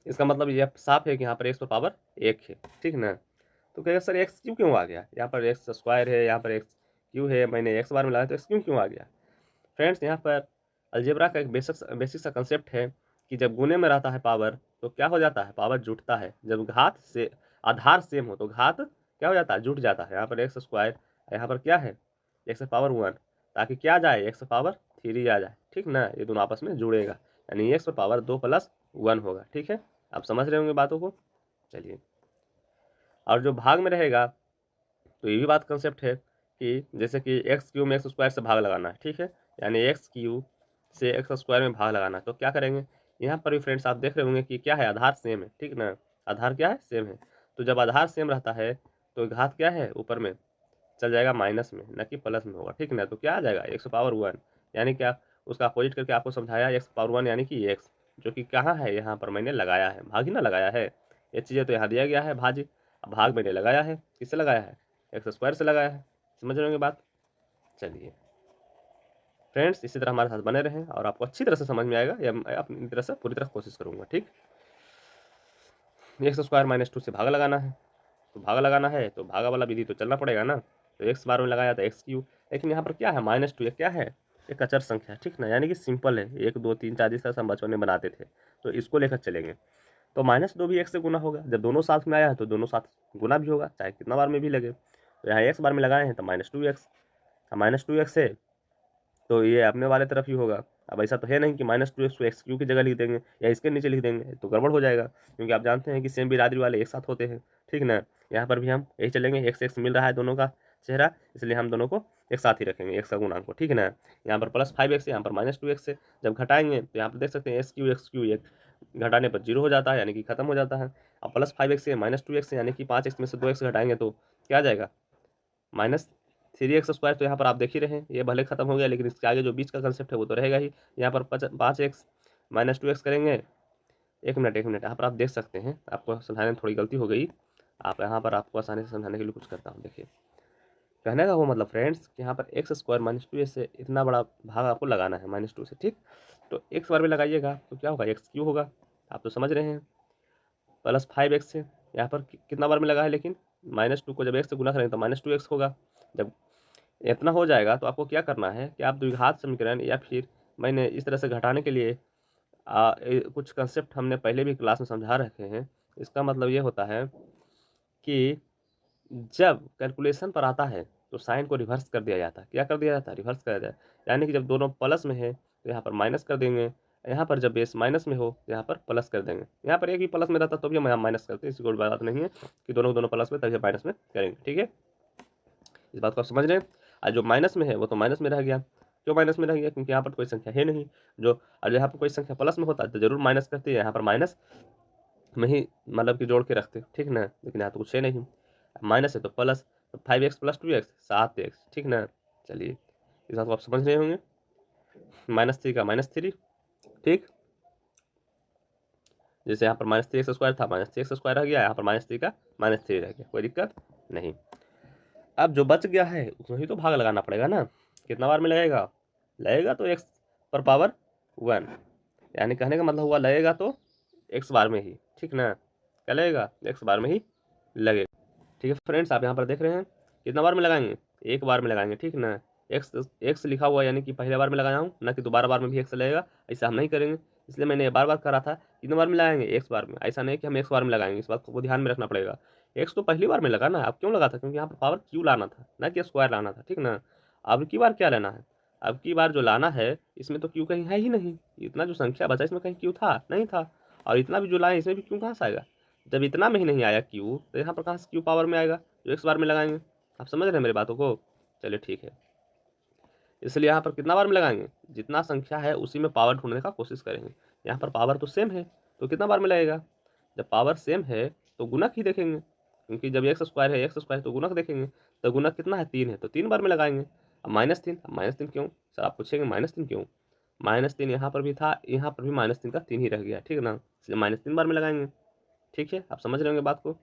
इसका मतलब ये साफ है कि यहाँ पर एक्स पर पावर 1 है, ठीक ना? तो कहेगा सर एक्स क्यों आ गया? यहाँ पर एक्स स्क्वायर है, यहाँ पर एक्स क्यू है, मैंने एक्स बार में लगाया तो एक्स क्यों आ गया? फ्रेंड्स, यहाँ पर अलजेब्रा का एक बेसिक सा कंसेप्ट है कि जब गुने में रहता है पावर तो क्या हो जाता है? पावर जुटता है। जब घात से आधार सेम हो तो घात क्या हो जाता है? जुट जाता है। यहाँ पर एक्स स्क्वायर, यहाँ पर क्या है? एक्स पावर 1, ताकि क्या जाए? एक्स पावर 3 आ जाए, ठीक ना? ये दोनों आपस में जुड़ेगा, यानी एक्स पावर 2 प्लस 1 होगा, ठीक है? आप समझ रहे होंगे बातों को। चलिए, और जो भाग में रहेगा तो ये भी बात कंसेप्ट है कि जैसे कि एक्स क्यू में एक्स स्क्वायर से भाग लगाना है, ठीक है? यानी एक्स क्यू से एक्स स्क्वायर में भाग लगाना है, तो क्या करेंगे? यहाँ पर भी फ्रेंड्स आप देख रहे होंगे कि क्या है? आधार सेम है, ठीक ना? आधार क्या है? सेम है। तो जब आधार सेम रहता है तो घात क्या है? ऊपर में चल जाएगा माइनस में, न कि प्लस में होगा, ठीक ना? तो क्या आ जाएगा? एक्स पावर 1, यानी क्या? उसका अपोजिट करके आपको समझाया, एक्स पावर 1 यानी कि एक्स, जो कि कहाँ है? यहाँ पर मैंने लगाया है, भाग ही ना लगाया है। ये चीज़ें तो यहाँ दिया गया है भाज्य, अब भाग मैंने लगाया है, किससे लगाया है? एक्स स्क्वायर से लगाया है। समझ रहे होंगे बात। चलिए फ्रेंड्स, इसी तरह हमारे साथ बने रहें और आपको अच्छी तरह से समझ में आएगा, या मैं अपनी तरह से पूरी तरह कोशिश करूँगा, ठीक? एक्स स्क्वायर माइनस 2 से भाग लगाना है, तो भाग लगाना है तो भागा वाला विधि तो चलना पड़ेगा ना। तो एक्स बार में लगाया तो एक्स क्यू, लेकिन यहाँ पर क्या है? माइनस 2, ये क्या है? एक अचर संख्या है, ठीक ना? यानी कि सिंपल है, 1 2 3 4 जिस तरह से हम बचपन में बनाते थे, तो इसको लेकर चलेंगे। तो -2 भी एक्स से गुना होगा, जब दोनों साथ में आया है तो दोनों साथ गुना भी होगा, चाहे कितना बार में भी लगे। तो यहाँ एक्स बार में लगाए हैं तो -2x, -2x है तो ये अपने वाले तरफ ही होगा। अब ऐसा तो है नहीं कि -2x को एक्स क्यू की जगह लिख देंगे या इसके नीचे लिख देंगे, तो गड़बड़ हो जाएगा, क्योंकि आप जानते हैं कि सेम बिरादरी वाले एक साथ होते हैं, ठीक ना? यहाँ पर भी हम यही चलेंगे, एक्स एक्स मिल रहा है दोनों का चेहरा, इसलिए हम दोनों को एक साथ ही रखेंगे, एक्स का गुणांक को, ठीक है ना? यहाँ पर +5x है, यहाँ पर -2x है। जब घटाएंगे तो यहाँ पर देख सकते हैं एक्स क्यू एक घटाने पर 0 हो जाता है, यानी कि खत्म हो जाता है। अब +5x है, -2x है, यानी कि 5x में से 2x घटाएंगे तो क्या आ जाएगा? -3x² तो यहाँ पर आप देख ही रहे हैं, ये भले खत्म हो गया, लेकिन इसके आगे जो बीच का कंसेप्ट है वो तो रहेगा ही। यहाँ पर 5x -2x करेंगे। एक मिनट यहाँ पर आप देख सकते हैं, आपको समझाने में थोड़ी गलती हो गई। आप यहाँ पर आपको आसानी से समझाने के लिए कुछ करता हूँ। देखिए, कहने का वो मतलब फ्रेंड्स कि यहाँ पर x² -2 से इतना बड़ा भाग आपको लगाना है -2 से, ठीक? तो x बार में लगाइएगा तो क्या होगा? एक्स क्यू होगा, आप तो समझ रहे हैं, +5x है, यहाँ पर कितना बार में लगा है, लेकिन -2 को जब x से गुना करेंगे तो -2x होगा। जब इतना हो जाएगा तो आपको क्या करना है कि आप द्विघात समीकरण, या फिर मैंने इस तरह से घटाने के लिए कुछ कंसेप्ट हमने पहले भी क्लास में समझा रखे हैं। इसका मतलब ये होता है कि जब कैलकुलेशन पर आता है तो साइन को रिवर्स कर दिया जाता है। क्या कर दिया जाता है? रिवर्स कर दिया जाता है। यानी कि जब दोनों प्लस में है तो यहाँ पर माइनस कर देंगे, यहाँ पर जब बेस माइनस में हो तो यहाँ पर प्लस कर देंगे। यहाँ पर एक ही प्लस में रहता तो भी हम यहाँ माइनस करते हैं, इसकी कोई बात नहीं है कि दोनों प्लस में तभी माइनस में करेंगे। ठीक है, इस बात को आप समझ रहे हैं। और जो माइनस में है वो तो माइनस में रह गया। क्यों माइनस में रह गया? क्योंकि यहाँ पर कोई संख्या है नहीं। जो और यहाँ पर कोई संख्या प्लस में होता है तो जरूर माइनस करते हैं, यहाँ पर माइनस में ही मतलब कि जोड़ के रखते, ठीक ना। लेकिन यहाँ तो कुछ है नहीं, माइनस है तो प्लस, तो 5x + 2x 7x, ठीक ना। चलिए, इस बात को आप समझ रहे होंगे। -3 का -3, ठीक। जैसे यहाँ पर -3x² था, -3x² रह गया, यहाँ पर -3 का -3 रह गया, कोई दिक्कत नहीं। अब जो बच गया है उसमें ही तो भाग लगाना पड़ेगा ना। कितना बार में लगेगा? लगेगा तो x⁻1, यानी कहने का मतलब हुआ लगेगा तो x बार में ही, ठीक ना। क्या लगेगा? x बार में ही लगेगा। ठीक है फ्रेंड्स, आप यहाँ पर देख रहे हैं कितना बार में लगाएंगे? एक बार में लगाएंगे, ठीक ना। एक्स लिखा हुआ यानी कि पहले बार में लगाया हूँ, ना कि दोबारा बार में भी एक्स लगेगा, ऐसा हम नहीं करेंगे। इसलिए मैंने बार बार करा था, कितने बार में लगाएंगे? एक बार में। ऐसा नहीं कि हम एक बार में लगाएंगे, इस बात को ध्यान में रखना पड़ेगा। एक्स तो पहली बार में लगा ना, अब क्यों लगा था? क्योंकि यहाँ पर पावर क्यू लाना था, ना कि स्क्वायर लाना था, ठीक ना। अब की बार क्या लेना है? अब की बार जो लाना है इसमें तो क्यू कहीं है ही नहीं। इतना जो संख्या बचा इसमें कहीं क्यू था नहीं था, और इतना भी जो लाए इसमें भी क्यू कहाँ से आएगा? जब इतना में ही नहीं आया क्यू तो यहाँ पर कहाँ से क्यू पावर में आएगा जो एक्स बार में लगाएंगे? आप समझ रहे हैं मेरी बातों को? चलिए ठीक है, इसलिए यहाँ पर कितना बार में लगाएंगे? जितना संख्या है उसी में पावर ढूंढने का कोशिश करेंगे। यहाँ पर पावर तो सेम है तो कितना बार में लगेगा? जब पावर सेम है तो गुणक ही देखेंगे, क्योंकि जब x² है तो गुणक देखेंगे। तो गुणक कितना है? 3 है तो 3 बार में लगाएंगे। अब -3, अब -3 क्यों सर? आप पूछेंगे -3 क्यों? -3 यहाँ पर भी था, यहाँ पर भी -3 का 3 ही रह गया, ठीक है ना, इसलिए -3 बार में लगाएंगे। ठीक है, आप समझ रहे होंगे बात को।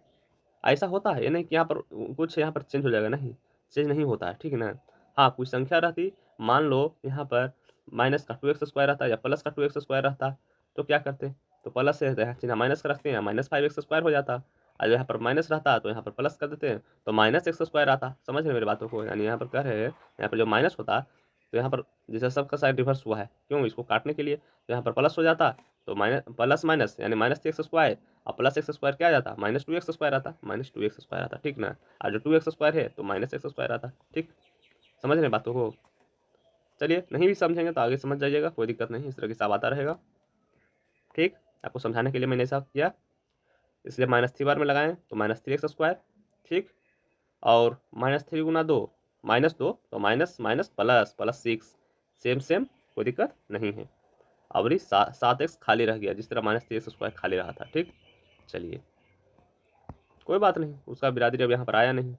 ऐसा होता है, ये नहीं कि यहाँ पर कुछ यहाँ पर चेंज हो जाएगा, नहीं, चेंज नहीं होता है, ठीक है ना। हाँ, कुछ संख्या रहती, मान लो यहाँ पर माइनस का 2x² रहता या प्लस का 2x² रहता, तो क्या करते? तो प्लस से चिन्ह माइनस का रखते हैं, -5x² हो जाता। और यहाँ पर माइनस रहता तो यहाँ पर प्लस कर देते हैं तो -x² आता। समझ रहे मेरी बातों को? यानी यहाँ पर कह रहे हैं, यहाँ पर जो माइनस होता तो यहाँ पर जैसे सबका साइन रिवर्स हुआ है, क्यों? इसको काटने के लिए। तो यहाँ पर प्लस हो जाता तो माइनस प्लस माइनस यानी -3x², और प्लस x² क्या आ जाता? -2x² आता, -2x² आता, ठीक ना। और जो 2x² है तो -x² आता, ठीक। समझ रहे बातों को? चलिए, नहीं भी समझेंगे तो आगे समझ जाइएगा, कोई दिक्कत नहीं, इस तरह की हिसाब आता रहेगा, ठीक। आपको समझाने के लिए मैंने ऐसा किया, इसलिए -3 बार में लगाएं तो -3x², ठीक। और -3 × 2 -2 तो minus minus plus plus 6, same same, कोई दिक्कत नहीं है। अब 7x खाली रह गया, जिस तरह -3x² खाली रहा था, ठीक। चलिए, कोई बात नहीं, उसका बिरादरी अब यहाँ पर आया नहीं,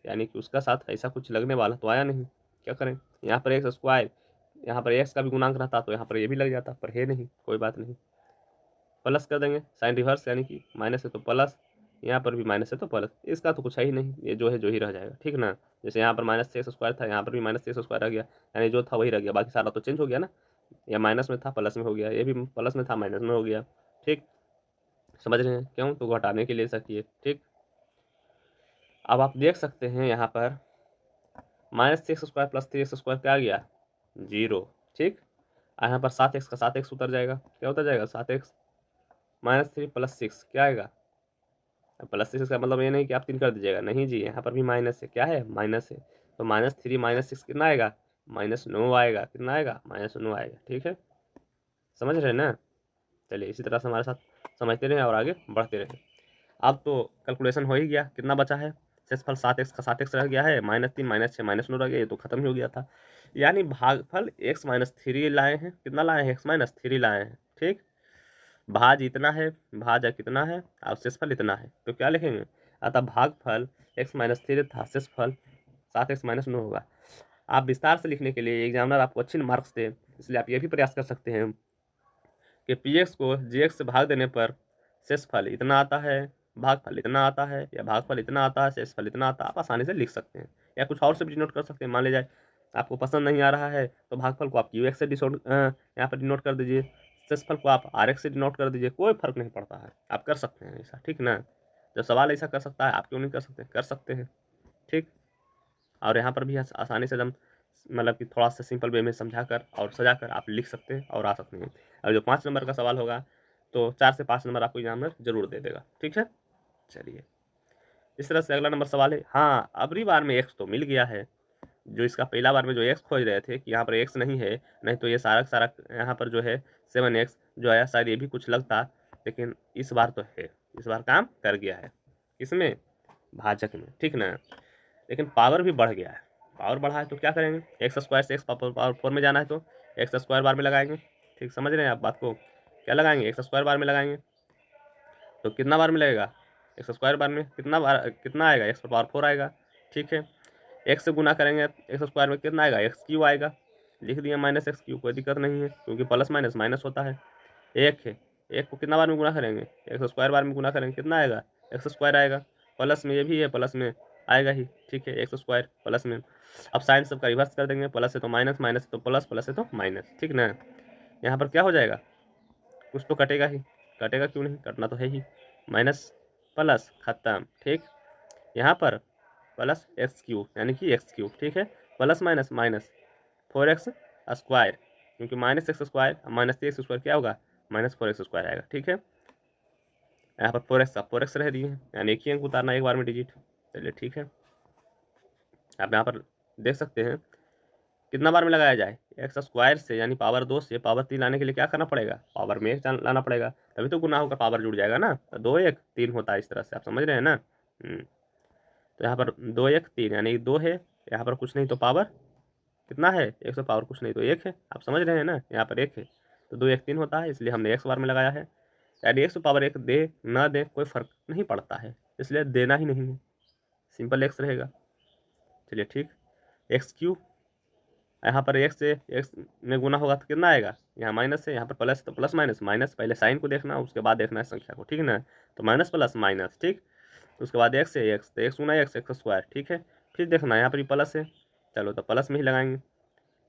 यानी कि उसका साथ ऐसा कुछ लगने वाला तो आया नहीं। क्या करें? यहाँ पर x², यहाँ पर x का भी गुणांक रहता तो यहाँ पर ये भी लग जाता, पर है नहीं, कोई बात नहीं। प्लस कर देंगे, साइन रिवर्स, यानी कि माइनस है तो प्लस, यहाँ पर भी माइनस है तो प्लस, इसका तो कुछ है ही नहीं, ये जो है जो ही रह जाएगा, ठीक ना। जैसे यहाँ पर -3x² था, यहाँ पर भी -3x² रह गया, यानी जो था वही रह गया, बाकी सारा तो चेंज हो गया ना। या माइनस में था प्लस में हो गया, ये भी प्लस में था माइनस में हो गया, ठीक। समझ रहे हैं क्यों? तो घटाने के लिए ऐसा किए, ठीक। अब आप देख सकते हैं यहाँ पर -3x² + 3x² क्या आ गया? 0, ठीक। यहाँ पर 7x का 7x उतर जाएगा, क्या उतर जाएगा? 7x। -3 + 6 क्या आएगा? +6 का मतलब ये नहीं कि आप 3 कर दीजिएगा, नहीं जी, यहाँ पर भी माइनस है, क्या है? माइनस है, तो -3 - 6 कितना आएगा? -9 आएगा, कितना आएगा? -9 आएगा, ठीक है। समझ रहे हैं ना? चलिए, इसी तरह से हमारे साथ समझते रहें और आगे बढ़ते रहें। अब तो कैलकुलेशन हो ही गया, कितना बचा है? शेषफल 7x का 7x रह गया है, -3 - 6 -9 रह गया, ये तो खत्म ही हो गया था। यानी भागफल x - 3 लाए हैं, कितना लाए हैं? x - 3 लाए हैं, ठीक। भाज इतना है, भाजा कितना है, और शेषफल इतना है, तो क्या लिखेंगे? अतः भागफल x - 3 था, शेषफल 7x - 9 होगा। आप विस्तार से लिखने के लिए एग्जामिनर आपको अच्छे मार्क्स दे, इसलिए आप ये भी प्रयास कर सकते हैं कि px को gx से भाग देने पर शेषफल इतना आता है, भागफल इतना आता है, या भागफल इतना आता है, शेषफल इतना आता है। आप आसानी से लिख सकते हैं, या कुछ और से भी डिनोट कर सकते हैं। मान लीजिए आपको पसंद नहीं आ रहा है तो भागफल को आप qx से यहाँ पर डिनोट कर दीजिए, शेषफल को आप rx से डिनोट कर दीजिए, कोई फर्क नहीं पड़ता है, आप कर सकते हैं ऐसा, ठीक ना। जब सवाल ऐसा कर सकता है, आप क्यों नहीं कर सकते? कर सकते हैं, ठीक। और यहाँ पर भी आसानी से एकदम मतलब कि थोड़ा सा सिंपल वे में समझाकर और सजाकर आप लिख सकते हैं और आ सकते हैं। और जो 5 नंबर का सवाल होगा तो 4 से 5 नंबर आपको एग्जामिनर जरूर दे देगा, ठीक है। चलिए, इस तरह से अगला नंबर सवाल है। हाँ, अबरी बार में एक्स तो मिल गया है। जो इसका पहला बार में जो एक्स खोज रहे थे कि यहाँ पर एक्स नहीं है, नहीं तो ये सारा का सारा यहाँ पर जो है 7x जो है शायद ये भी कुछ लगता, लेकिन इस बार तो है, इस बार काम कर गया है। इसमें भाजक में, ठीक ना। लेकिन पावर भी बढ़ गया है, पावर बढ़ा है तो क्या करेंगे? एक्स स्क्वायर से एक्स पावर 4 में जाना है तो एक्स स्क्वायर बार में लगाएंगे, ठीक। समझ रहे हैं आप बात को? क्या लगाएंगे? एक्स स्क्वायर बार में लगाएंगे तो कितना बार में लगेगा? एक्स स्क्वायर बार में कितना बार कितना आएगा? एक्स पावर 4 आएगा, ठीक है। एक्स से गुना करेंगे एक्स स्क्वायर में कितना आएगा? एक्स क्यू आएगा। लिख दिया माइनस एक्स क्यू, कोई दिक्कत नहीं है क्योंकि प्लस माइनस माइनस होता है। एक है, एक को कितना बार में गुना करेंगे? एक्स स्क्वायर बार में गुना करेंगे, कितना आएगा? एक्स स्क्वायर आएगा। प्लस में ये भी है, प्लस में आएगा ही, ठीक है। एक्स स्क्वायर प्लस में, अब साइन सबका रिवर्स कर देंगे, प्लस है तो माइनस, माइनस है तो प्लस, प्लस है तो माइनस, ठीक ना। यहाँ पर क्या हो जाएगा? कुछ तो कटेगा ही, कटेगा क्यों नहीं, कटना तो है ही। माइनस प्लस खत्म, ठीक। यहाँ पर प्लस एक्स क्यूब यानी कि एक्स क्यूब, ठीक है। Plus minus minus 4x square, क्योंकि minus x square minus 3x square क्या होगा? माइनस 4x स्क्वायर आएगा, ठीक है। यहाँ पर 4x का 4x रह दिए हैं, यानी एक ही अंक उतारना एक बार में डिजिट। चलिए ठीक है, आप यहाँ पर देख सकते हैं कितना बार में लगाया जाए? एक्स स्क्वायर से यानी पावर 2 से पावर 3 लाने के लिए क्या करना पड़ेगा? पावर में 1 लाना पड़ेगा, तभी तो गुना होकर पावर जुड़ जाएगा ना। तो 2 1 3 होता है, इस तरह से आप समझ रहे हैं ना। तो यहाँ पर 2 1 3 यानी 2 है, यहाँ पर कुछ नहीं तो पावर कितना है? 1 से पावर कुछ नहीं तो 1 है, आप समझ रहे हैं ना। यहाँ पर 1 है तो 2 1 3 होता है, इसलिए हमने 1 बार में लगाया है। यानी 1 से पावर 1 दे ना दे कोई फर्क नहीं पड़ता है, इसलिए देना ही नहीं है, सिंपल एक्स रहेगा। चलिए ठीक, एक्स क्यूब, यहाँ पर एक्स से एक्स में गुना होगा तो कितना आएगा? यहाँ माइनस है, यहाँ पर प्लस, तो प्लस माइनस माइनस, पहले साइन को देखना उसके बाद देखना है संख्या को, ठीक है ना। तो माइनस प्लस माइनस, ठीक। तो उसके बाद एक्स है, एक्स तो एक्स गुना एक्स, एक्स स्क्वायर, ठीक है। फिर देखना यहाँ पर भी प्लस है, चलो तो प्लस में ही लगाएंगे।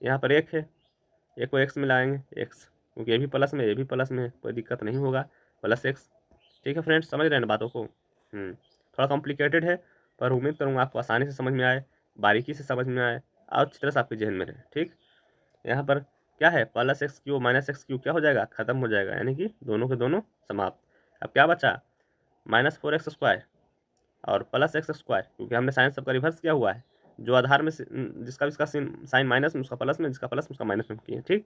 यहाँ पर एक है, एक को एक्स में लगाएंगे एक्स, क्योंकि ये भी प्लस में ये भी प्लस में है, कोई दिक्कत नहीं होगा, प्लस एक्स, ठीक है फ्रेंड्स। समझ रहे हैं ना बातों को? थोड़ा कॉम्प्लिकेटेड है, पर उम्मीद करूँगा आपको आसानी से समझ में आए, बारीकी से समझ में आए और अच्छी तरह से आपके जहन में रहे, ठीक। यहाँ पर क्या है? Plus x Q minus x Q क्या हो जाएगा? खत्म हो जाएगा, यानी कि दोनों के दोनों समाप्त। अब क्या बचा? माइनस 4x स्क्वायर और प्लस एक्स स्क्वायर, क्योंकि हमने साइन सबका रिवर्स किया हुआ है। जो आधार में जिसका इसका साइन माइनस में उसका प्लस में, जिसका प्लस में उसका माइनस में किए, ठीक।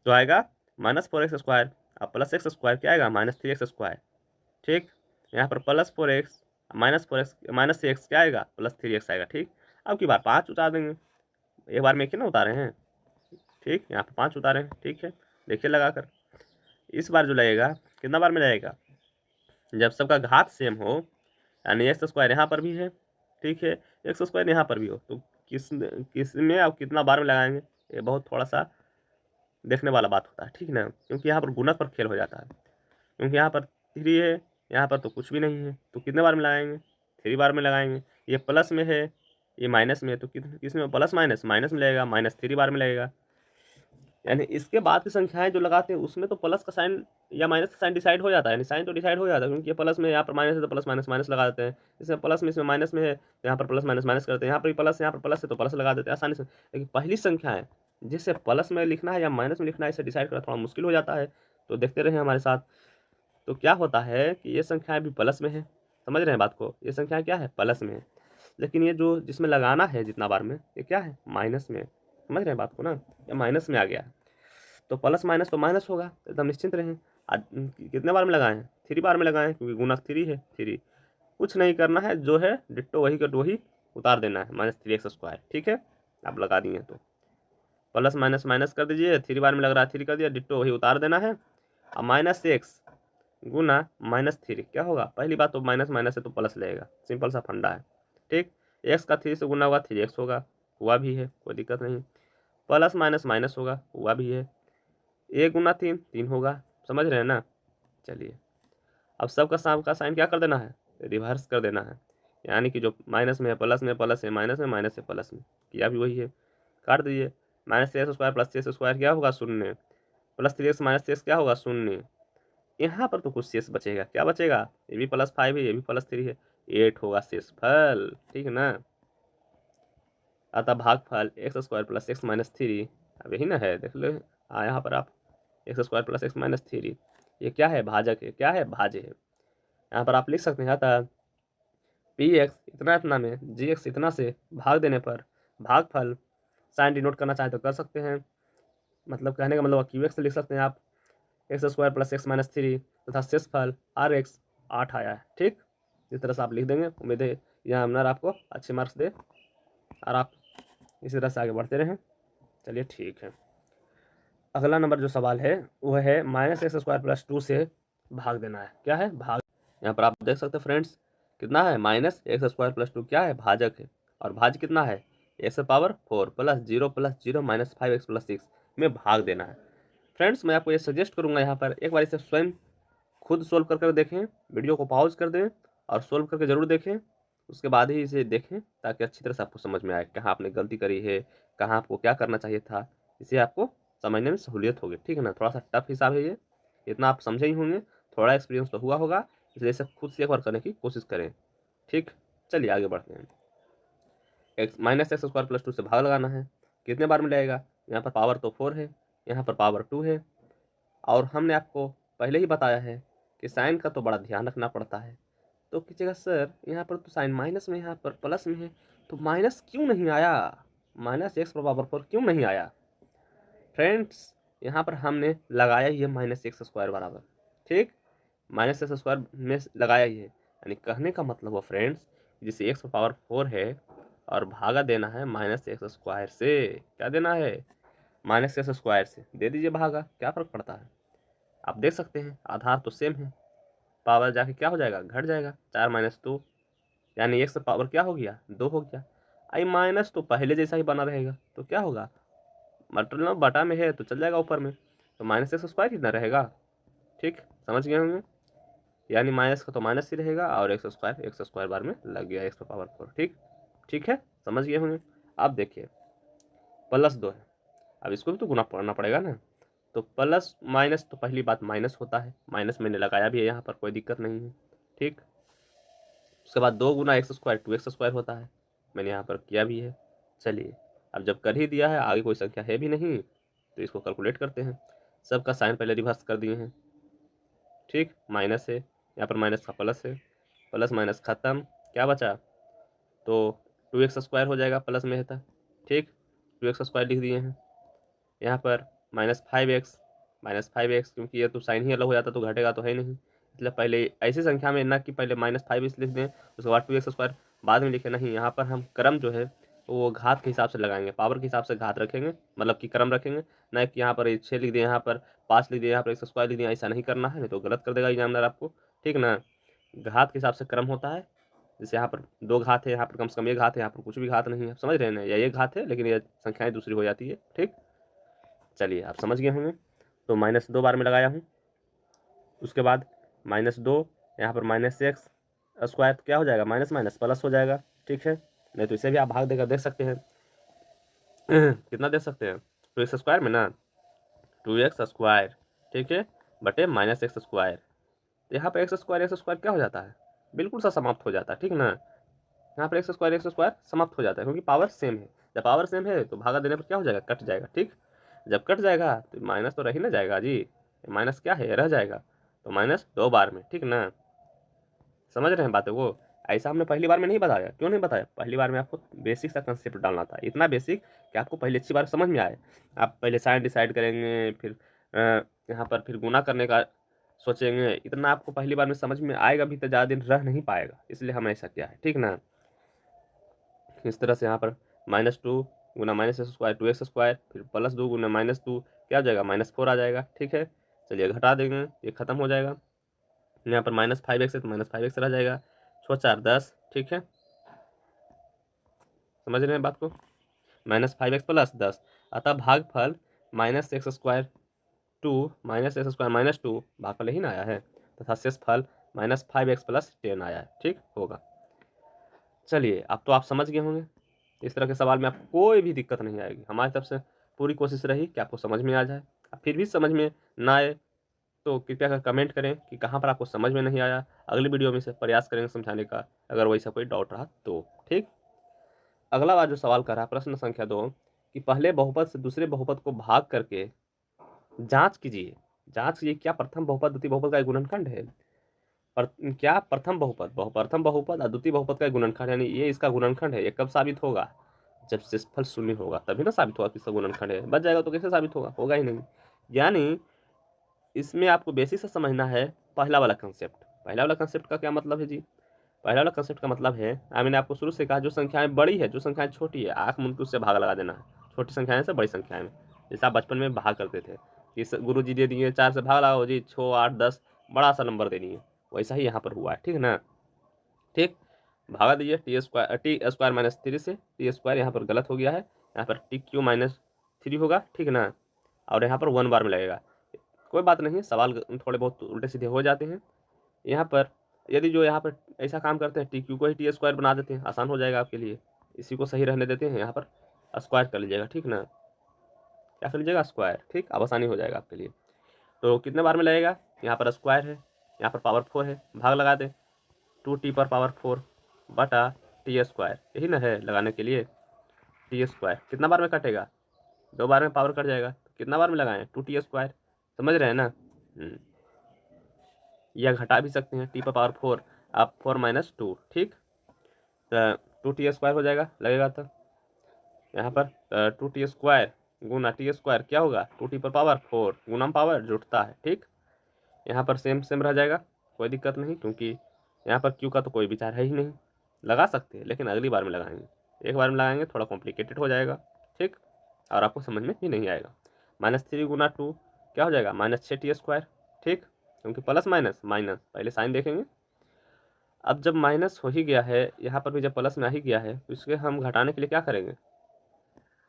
तो आएगा माइनस 4x स्क्वायर और प्लस एक्स स्क्वायर क्या आएगा? माइनस 3x स्क्वायर, ठीक। यहाँ पर plus 4x minus 4x minus 3x क्या आएगा? प्लस 3x आएगा, ठीक। अब की बार 5 उतार देंगे, एक बार में एक ही ना उतारे हैं, ठीक। यहाँ पर 5 उतारे हैं, ठीक है। देखिए लगाकर, इस बार जो लगेगा कितना बार में लगेगा? जब सबका घात सेम हो, यानी एक्स स्क्वायर यहाँ पर भी है, ठीक है, एक्स स्क्वायर यहाँ पर भी हो, तो किस में अब कितना बार में लगाएंगे, ये बहुत थोड़ा सा देखने वाला बात होता है, ठीक ना। क्योंकि यहाँ पर गुणक पर खेल हो जाता है, क्योंकि यहाँ पर 3 है, यहाँ पर तो कुछ भी नहीं है, तो कितने बार में लगाएंगे? 3 बार में लगाएंगे। ये प्लस में है, ये माइनस में है, तो किस में? प्लस माइनस माइनस में लगेगा, माइनस 3 बार में लगेगा। यानी इसके बाद की संख्याएं जो लगाते हैं उसमें तो प्लस का साइन या माइनस का साइन डिसाइड हो जाता है, यानी साइन तो डिसाइड हो जाता है, क्योंकि ये प्लस में यहाँ पर माइनस है तो प्लस माइनस माइनस लगा देते हैं। इसमें प्लस में, इसमें माइनस में है तो यहाँ पर प्लस माइनस माइनस करते हैं, यहाँ पर भी प्लस, यहाँ पर प्लस है तो प्लस लगा देते हैं आसानी से। लेकिन पहली संख्याएं जिसे प्लस में लिखना है या माइनस में लिखना है, इसे डिसाइड करना थोड़ा मुश्किल हो जाता है, तो देखते रहे हमारे साथ। तो क्या होता है कि ये संख्याएं भी प्लस में है, समझ रहे हैं बात को? ये संख्या क्या है? प्लस में है, लेकिन ये जो जिसमें लगाना है जितना बार में, ये क्या है? माइनस में। समझ रहे हैं बात को ना? ये माइनस में आ गया, तो प्लस माइनस तो माइनस होगा, एकदम निश्चिंत रहें। आज कितने बार में लगाएं? 3 बार में लगाएं, क्योंकि गुणक 3 है, 3। कुछ नहीं करना है, जो है डिट्टो वही का वही उतार देना है, माइनस 3x स्क्वायर, ठीक है। आप लगा दिए तो प्लस माइनस माइनस कर दीजिए, 3 बार में लग रहा है 3 कर दिया, डिट्टो वही उतार देना है। अब माइनस एक्स गुना माइनस 3 क्या होगा? पहली बात तो माइनस माइनस है तो प्लस लगेगा, सिंपल सा फंडा है, ठीक। एक्स का 3 से गुना होगा 3x होगा, हुआ भी है, कोई दिक्कत नहीं। प्लस माइनस माइनस होगा, हुआ भी है। 1 गुना 3 3 होगा, समझ रहे हैं ना। चलिए, अब सबका साम का साइन क्या कर देना है? रिवर्स कर देना है, यानी कि जो माइनस में है प्लस में, प्लस है माइनस में, माइनस है प्लस में, किया भी वही है। काट दीजिए, minus 3x square plus 3x square क्या होगा? 0। प्लस 3x माइनस 3x क्या होगा? 0। यहाँ पर तो कुछ शेष बचेगा, क्या बचेगा? ये भी +5 है, ये भी +3 है, 8 होगा शेषफल, ठीक है ना। अतः भागफल x² + x - 3, अब यही ना है, देख लो। यहाँ पर आप x² + x - 3, ये क्या है? भाजक है, क्या है? भाज्य है। यहाँ पर आप लिख सकते हैं, अतः px इतना इतना में gx इतना से भाग देने पर भागफल, साइन डिनोट करना चाहे तो कर सकते हैं, मतलब कहने का मतलब qx से लिख सकते हैं आप x² + x - 3 तथा शेषफल rx 8 आया है, ठीक। इस तरह से आप लिख देंगे। उम्मीद है यह एग्जामिनर आपको अच्छे मार्क्स दे और आप इसी तरह से आगे बढ़ते रहें। चलिए ठीक है। अगला नंबर जो सवाल है वह है -x² + 2 से भाग देना है। क्या है? भाग। यहाँ पर आप देख सकते हैं फ्रेंड्स, कितना है? -x² + 2 क्या है? भाजक है। और भाज्य कितना है? x⁴ + 0 + 0 - 5x + 6 में भाग देना है। फ्रेंड्स मैं आपको ये सजेस्ट करूँगा, यहाँ पर एक बार इसे स्वयं खुद सोल्व कर कर देखें, वीडियो को पॉज कर दें और सोल्व करके ज़रूर देखें। उसके बाद ही इसे देखें ताकि अच्छी तरह से आपको समझ में आए कहाँ आपने गलती करी है, कहाँ आपको क्या करना चाहिए था। इसे आपको समझने में सहूलियत होगी, ठीक है ना। थोड़ा सा टफ हिसाब है ये, इतना आप समझे ही होंगे, थोड़ा एक्सपीरियंस तो हुआ होगा, इसलिए इसे खुद से एक बार करने की कोशिश करें, ठीक। चलिए आगे बढ़ते हैं। -x² + 2 से भाग लगाना है, कितने बार में लगेगा? यहाँ पर पावर तो 4 है, यहाँ पर पावर 2 है, और हमने आपको पहले ही बताया है कि साइन का तो बड़ा ध्यान रखना पड़ता है। तो कीजिएगा सर यहाँ पर तो साइन माइनस में, यहाँ पर प्लस में है, तो माइनस क्यों नहीं आया? -x⁴ क्यों नहीं आया? फ्रेंड्स यहाँ पर हमने लगाया ही है -x² बराबर, ठीक। -x² में लगाया ही है, यानी कहने का मतलब हुआ फ्रेंड्स, जिसे x⁴ है और भागा देना है -x² से। क्या देना है? -x² से दे दीजिए भागा, क्या फ़र्क पड़ता है। आप देख सकते हैं आधार तो सेम है, पावर जाके क्या हो जाएगा? घट जाएगा। 4 - 2 यानी x पावर क्या हो गया? 2 हो गया। आई माइनस तो पहले जैसा ही बना रहेगा, तो क्या होगा? मतलब बटा में है तो चल जाएगा ऊपर में, तो -x² कितना रहेगा, ठीक। समझ गए होंगे, यानी माइनस का तो माइनस ही रहेगा और x² बार में लग गया x⁴, ठीक। ठीक है, समझ गए होंगे। अब देखिए +2 है, अब इसको भी तो गुना पढ़ना पड़ेगा ना, तो प्लस माइनस तो पहली बात माइनस होता है, माइनस मैंने लगाया भी है यहाँ पर, कोई दिक्कत नहीं है, ठीक। उसके बाद 2 गुना x² 2x² होता है, मैंने यहाँ पर किया भी है। चलिए अब जब कर ही दिया है, आगे कोई संख्या है भी नहीं, तो इसको कैलकुलेट करते हैं। सबका साइन पहले रिवर्स कर दिए हैं, ठीक। माइनस है, यहाँ पर माइनस का प्लस है, प्लस माइनस खत्म, क्या बचा? तो 2x² हो जाएगा, प्लस में है था, ठीक। 2x² लिख दिए हैं। यहाँ पर -5x क्योंकि ये तो साइन ही अलग हो जाता तो घटेगा तो है नहीं, इसलिए पहले ऐसी संख्या में ना कि पहले -5x लिख दें उसके बाद 2x² बाद में लिखे, नहीं। यहाँ पर हम क्रम जो है वो घात के हिसाब से लगाएंगे, पावर के हिसाब से घात रखेंगे, मतलब कि क्रम रखेंगे, ना कि यहाँ पर 6 लिख दिए, यहाँ पर 5 लिख दिए, यहाँ पर x² लिख दिया। ऐसा नहीं करना है, नहीं तो गलत कर देगा एग्जामिनर आपको, ठीक ना। घात के हिसाब से क्रम होता है, जैसे यहाँ पर 2 घात है, यहाँ पर कम से कम 1 घात है, यहाँ पर कुछ भी घात नहीं है, समझ रहे हैं ना, या 1 घात है लेकिन ये संख्याएं दूसरी हो जाती है, ठीक। चलिए आप समझ गए होंगे, तो -2 बार में लगाया हूँ। उसके बाद -2 यहाँ पर -x² क्या हो जाएगा? माइनस माइनस प्लस हो जाएगा, ठीक है। नहीं तो इसे भी आप भाग देकर देख सकते हैं कितना देख सकते हैं? 2x² में ना 2x², ठीक है, बटे -x²। यहाँ पर x² क्या हो जाता है? बिल्कुल सा समाप्त हो जाता है, ठीक ना। यहाँ पर x² समाप्त हो जाता है क्योंकि पावर सेम है। जब पावर सेम है तो भागा देने पर क्या हो जाएगा? कट जाएगा, ठीक। जब कट जाएगा तो माइनस तो रह ही ना जाएगा जी, माइनस क्या है? रह जाएगा, तो -2 बार में, ठीक ना। समझ रहे हैं बातें को? ऐसा हमने पहली बार में नहीं बताया। क्यों नहीं बताया? पहली बार में आपको बेसिक सा कंसेप्ट डालना था, इतना बेसिक कि आपको पहले अच्छी बार समझ में आए। आप पहले साइन डिसाइड करेंगे, फिर यहाँ पर फिर गुना करने का सोचेंगे, इतना आपको पहली बार में समझ में आएगा भी तो ज़्यादा दिन रह नहीं पाएगा, इसलिए हमने ऐसा किया है, ठीक ना। इस तरह से यहाँ पर -2 गुना -x², 2x², फिर +2 गुना -2 क्या हो जाएगा? -4 आ जाएगा, ठीक है। चलिए घटा देंगे, ये खत्म हो जाएगा। यहाँ पर -5x है तो -5x रह जाएगा, 6 4 10, ठीक है। समझ रहे हैं बात को? -5x + 10, अतः भागफल -x² 2 -x² - 2 भागफल यही ना आया है, तथा शेषफल -5x + 10 आया है, ठीक होगा। चलिए अब तो आप समझ गए होंगे, इस तरह के सवाल में आपको कोई भी दिक्कत नहीं आएगी। हमारी तरफ से पूरी कोशिश रही कि आपको समझ में आ जाए। अब फिर भी समझ में ना आए तो कृपया कर कमेंट करें कि कहाँ पर आपको समझ में नहीं आया। अगली वीडियो में से प्रयास करेंगे समझाने का, अगर वैसा कोई डाउट रहा तो। ठीक। अगला बार जो सवाल कर रहा है प्रश्न संख्या 2 कि पहले बहुपद से दूसरे बहुपद को भाग करके जांच कीजिए। जांच कीजिए क्या प्रथम बहुपद द्वितीय बहुपद का एक गुणनखंड है। क्या प्रथम बहुपद प्रथम बहुपद और द्वितीय बहुपद का एक गुणनखंड, यानी ये इसका गुणनखंड है। ये कब साबित होगा? जब शेषफल शून्य होगा तभी ना साबित होगा कि इसका गुणनखंड है। बच जाएगा तो कैसे साबित होगा? होगा ही नहीं। यानी इसमें आपको बेसिक से समझना है पहला वाला कंसेप्ट। पहला वाला कंसेप्ट का क्या मतलब है जी? पहला वाला कंसेप्ट का मतलब है, मैंने आपको शुरू से कहा, जो संख्याएं बड़ी है, जो संख्याएं छोटी है, आंख मूंद के उससे भाग लगा देना है। छोटी संख्याएं से बड़ी संख्याएं में, जैसे आप बचपन में भाग करते थे कि गुरु जी दे दिए 4 से भाग लगाओ जी, 6, 8, 10 बड़ा सा नंबर दे दिए। वैसा ही यहाँ पर हुआ है। ठीक है ना? ठीक। भागा दीजिए टी स्क्वायर माइनस 3 से। टी स्क्वायर यहाँ पर गलत हो गया है, यहाँ पर टी क्यू माइनस 3 होगा। ठीक है ना? और यहाँ पर 1 बार में लगेगा। कोई बात नहीं, सवाल थोड़े बहुत उल्टे सीधे हो जाते हैं। यहाँ पर यदि जो यहाँ पर ऐसा काम करते हैं, टी क्यू को ही टी स्क्वायर बना देते हैं, आसान हो जाएगा आपके लिए। इसी को सही रहने देते हैं, यहाँ पर स्क्वायर कर लीजिएगा। ठीक ना? क्या कर लीजिएगा? स्क्वायर। ठीक, अब आसानी हो जाएगा आपके लिए। तो कितने बार में लगेगा? यहाँ पर स्क्वायर है, यहाँ पर पावर 4 है, भाग लगा दें। 2t पर पावर 4 बटा टी स्क्वायर, यही ना है लगाने के लिए। टी स्क्वायर कितना बार में कटेगा? 2 बार में पावर कट जाएगा। तो कितना बार में लगाएं? 2t square. समझ रहे हैं ना? या घटा भी सकते हैं, टी पर पावर 4 आप 4 माइनस 2। ठीक, तो 2t स्क्वायर हो जाएगा, लगेगा। तो यहाँ पर 2t स्क्वायर गुना टी स्क्वायर क्या होगा? 2t पर पावर 4 गुना पावर जुटता है। ठीक, यहाँ पर सेम सेम रह जाएगा, कोई दिक्कत नहीं, क्योंकि यहाँ पर क्यू का तो कोई विचार है ही नहीं। लगा सकते हैं लेकिन अगली बार में लगाएंगे, एक बार में लगाएंगे थोड़ा कॉम्प्लिकेटेड हो जाएगा। ठीक, और आपको समझ में ही नहीं आएगा। -3 गुना 2 क्या हो जाएगा? -6t square. ठीक, क्योंकि प्लस माइनस माइनस, पहले साइन देखेंगे। अब जब माइनस हो ही गया है, यहाँ पर भी जब प्लस में आ ही गया है, तो इसके हम घटाने के लिए क्या करेंगे?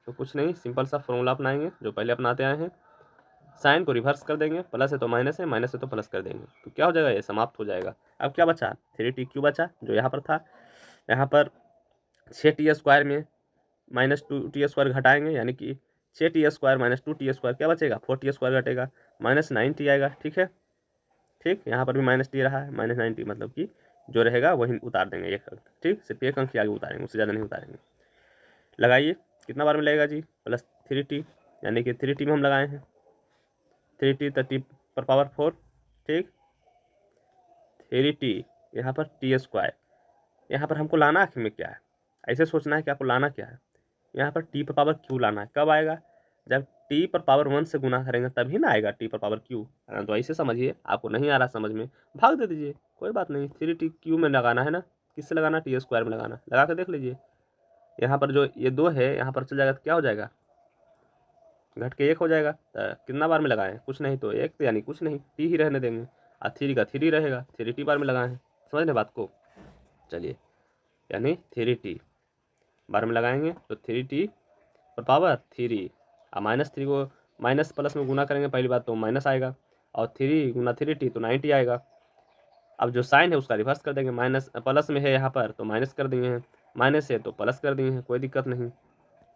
तो कुछ नहीं, सिंपल सा फॉर्मूला अपनाएंगे जो पहले अपनाते आए हैं। साइन को रिवर्स कर देंगे, प्लस है तो माइनस है, माइनस है तो प्लस कर देंगे, तो क्या हो जाएगा? ये समाप्त हो जाएगा। अब क्या बचा? 3t बचा, जो यहाँ पर था। यहाँ पर 6t स्क्वायर में -2t स्क्वायर घटाएंगे, यानी कि 6t square minus 2t square क्या बचेगा? 4t स्क्वायर घटेगा, -9t आएगा। ठीक है? ठीक, यहाँ पर भी -t रहा है, -9t, मतलब कि जो रहेगा वही उतार देंगे, एक अंक। ठीक, सिर्फ एक अंक ही आगे उतारेंगे, उससे ज़्यादा नहीं उतारेंगे। लगाइए, कितना बार में लगेगा जी? +3t, यानी कि 3t में हम लगाए हैं। 3t तो t पर पावर 4। ठीक, 3t यहाँ पर t स्क्वायर, यहाँ पर हमको लाना आखिर में क्या है? ऐसे सोचना है कि आपको लाना क्या है। यहाँ पर t पर पावर q लाना है। कब आएगा? जब t पर पावर 1 से गुना करेंगे तभी ना आएगा t पर पावर q। तो ऐसे समझिए, आपको नहीं आ रहा समझ में, भाग दे दीजिए, कोई बात नहीं। 3t q में लगाना है ना, किससे लगाना? टी स्क्वायर में लगाना, लगा कर देख लीजिए। यहाँ पर जो ये 2 है, यहाँ पर चल जाएगा तो क्या हो जाएगा? घट के 1 हो जाएगा। तो कितना बार में लगाएं? कुछ नहीं, तो 1, यानी कुछ नहीं, t ही रहने देंगे। और 3 का 3 रहेगा, 3t बार में लगाए हैं। समझ लें बात को? चलिए, यानी 3t बार में लगाएंगे तो 3t पर पावर 3, और -3 को माइनस प्लस में गुना करेंगे, पहली बात तो माइनस आएगा, और 3 गुना 3t तो 9t आएगा। अब जो साइन है उसका रिवर्स कर देंगे, माइनस प्लस में है यहाँ पर तो माइनस कर दिए हैं, माइनस है तो प्लस कर दिए हैं, कोई दिक्कत नहीं।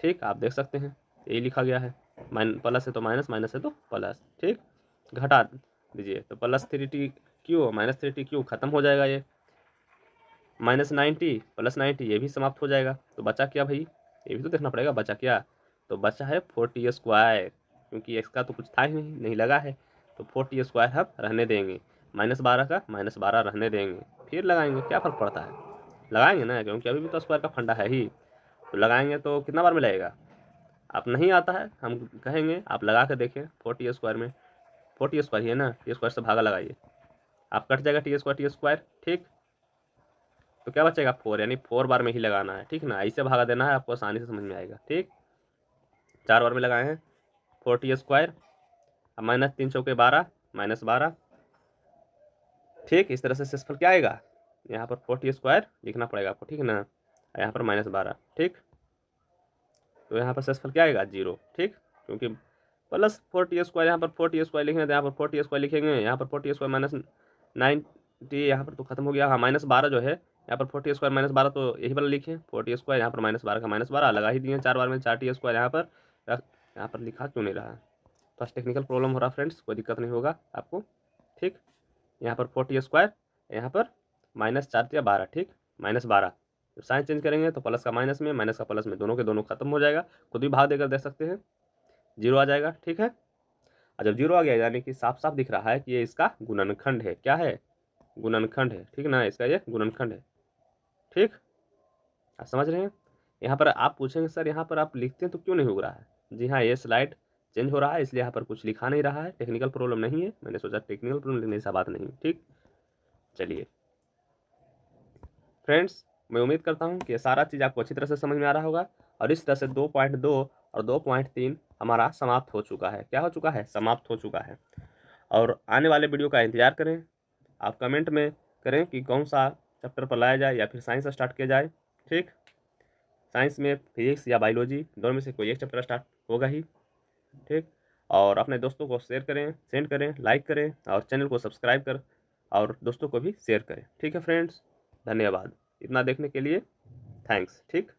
ठीक, आप देख सकते हैं यही लिखा गया है, प्लस है तो माइनस, माइनस है तो प्लस। ठीक, घटा दीजिए तो +3t क्यू -3t क्यू खत्म हो जाएगा। ये -9t +9t ये भी समाप्त हो जाएगा। तो बचा क्या भाई? ये भी तो देखना पड़ेगा, बचा क्या? तो बचा है 4t स्क्वायर, क्योंकि इसका तो कुछ था ही नहीं लगा है, तो 4t स्क्वायर हम रहने देंगे। -12 का -12 रहने देंगे, फिर लगाएंगे, क्या फ़र्क पड़ता है? लगाएंगे ना, क्योंकि अभी भी तो स्क्वायर का फंडा है ही। तो लगाएंगे तो कितना बार में लगेगा? आप नहीं आता है, हम कहेंगे आप लगा कर देखें। 4t स्क्वायर में 4t स्क्वायर ही है ना, टी स्क्वायर से भागा लगाइए, आप कट जाएगा टी स्क्वायर। ठीक, तो क्या बचेगा? 4, यानी 4 बार में ही लगाना है। ठीक ना, ऐसे भागा देना है, आपको आसानी से समझ में आएगा। ठीक, 4 बार में लगाए हैं 4t स्क्वायर, अब -3 चौके 12 -12। ठीक, इस तरह से शेषफल क्या आएगा? यहाँ पर 4t स्क्वायर लिखना पड़ेगा आपको। ठीक है ना, यहाँ पर -12। ठीक, तो यहाँ पर शेषफल क्या आएगा? 0। ठीक, क्योंकि प्लस 4t स्क्वायर, यहाँ पर 4t स्क्वायर लिखेंगे तो यहाँ पर 4t स्क्वायर लिखेंगे, यहाँ पर 4t स्क्वायर -9t, यहाँ पर तो खत्म हो गया। हाँ, -12 जो है यहाँ पर 4t स्क्वायर -12, तो यही वाला लिखे 4t स्क्वायर, यहाँ पर -12 का -12 लगा ही दिए 4 बार में। 4t स्क्वायर यहाँ पर लिखा क्यों नहीं रहा? बस टेक्निकल प्रॉब्लम हो रहा फ्रेंड्स, कोई दिक्कत नहीं होगा आपको। ठीक। यहाँ पर 40², यहाँ पर -4×12, ठीक, -12। जब साइन चेंज करेंगे तो प्लस का माइनस में, माइनस का प्लस में, दोनों के दोनों खत्म हो जाएगा। खुद भी भाग देकर देख सकते हैं, 0 आ जाएगा, ठीक है। और जब 0 आ गया यानी कि साफ साफ दिख रहा है कि ये इसका गुणनखंड है। क्या है? गुणनखंड है, ठीक ना, इसका ये गुणनखंड है, ठीक। आप समझ रहे हैं? यहाँ पर आप पूछेंगे सर यहाँ पर आप लिखते हैं तो क्यों नहीं हो रहा है? जी हाँ, ये स्लाइड चेंज हो रहा है इसलिए यहाँ पर कुछ लिखा नहीं रहा है, टेक्निकल प्रॉब्लम नहीं है। मैंने सोचा टेक्निकल प्रॉब्लम, लेकिन ऐसा बात नहीं, ठीक। चलिए फ्रेंड्स, मैं उम्मीद करता हूँ कि सारा चीज़ आपको अच्छी तरह से समझ में आ रहा होगा। और इस तरह से 2.2 और 2.3 हमारा समाप्त हो चुका है। क्या हो चुका है? समाप्त हो चुका है। और आने वाले वीडियो का इंतजार करें। आप कमेंट में करें कि कौन सा चैप्टर पर लाया जाए या फिर साइंस स्टार्ट किया जाए, ठीक। साइंस में फिजिक्स या बायोलॉजी दोनों में से कोई एक चैप्टर स्टार्ट होगा ही, ठीक। और अपने दोस्तों को शेयर करें, सेंड करें, लाइक करें और चैनल को सब्सक्राइब कर और दोस्तों को भी शेयर करें, ठीक है फ्रेंड्स। धन्यवाद इतना देखने के लिए, थैंक्स, ठीक।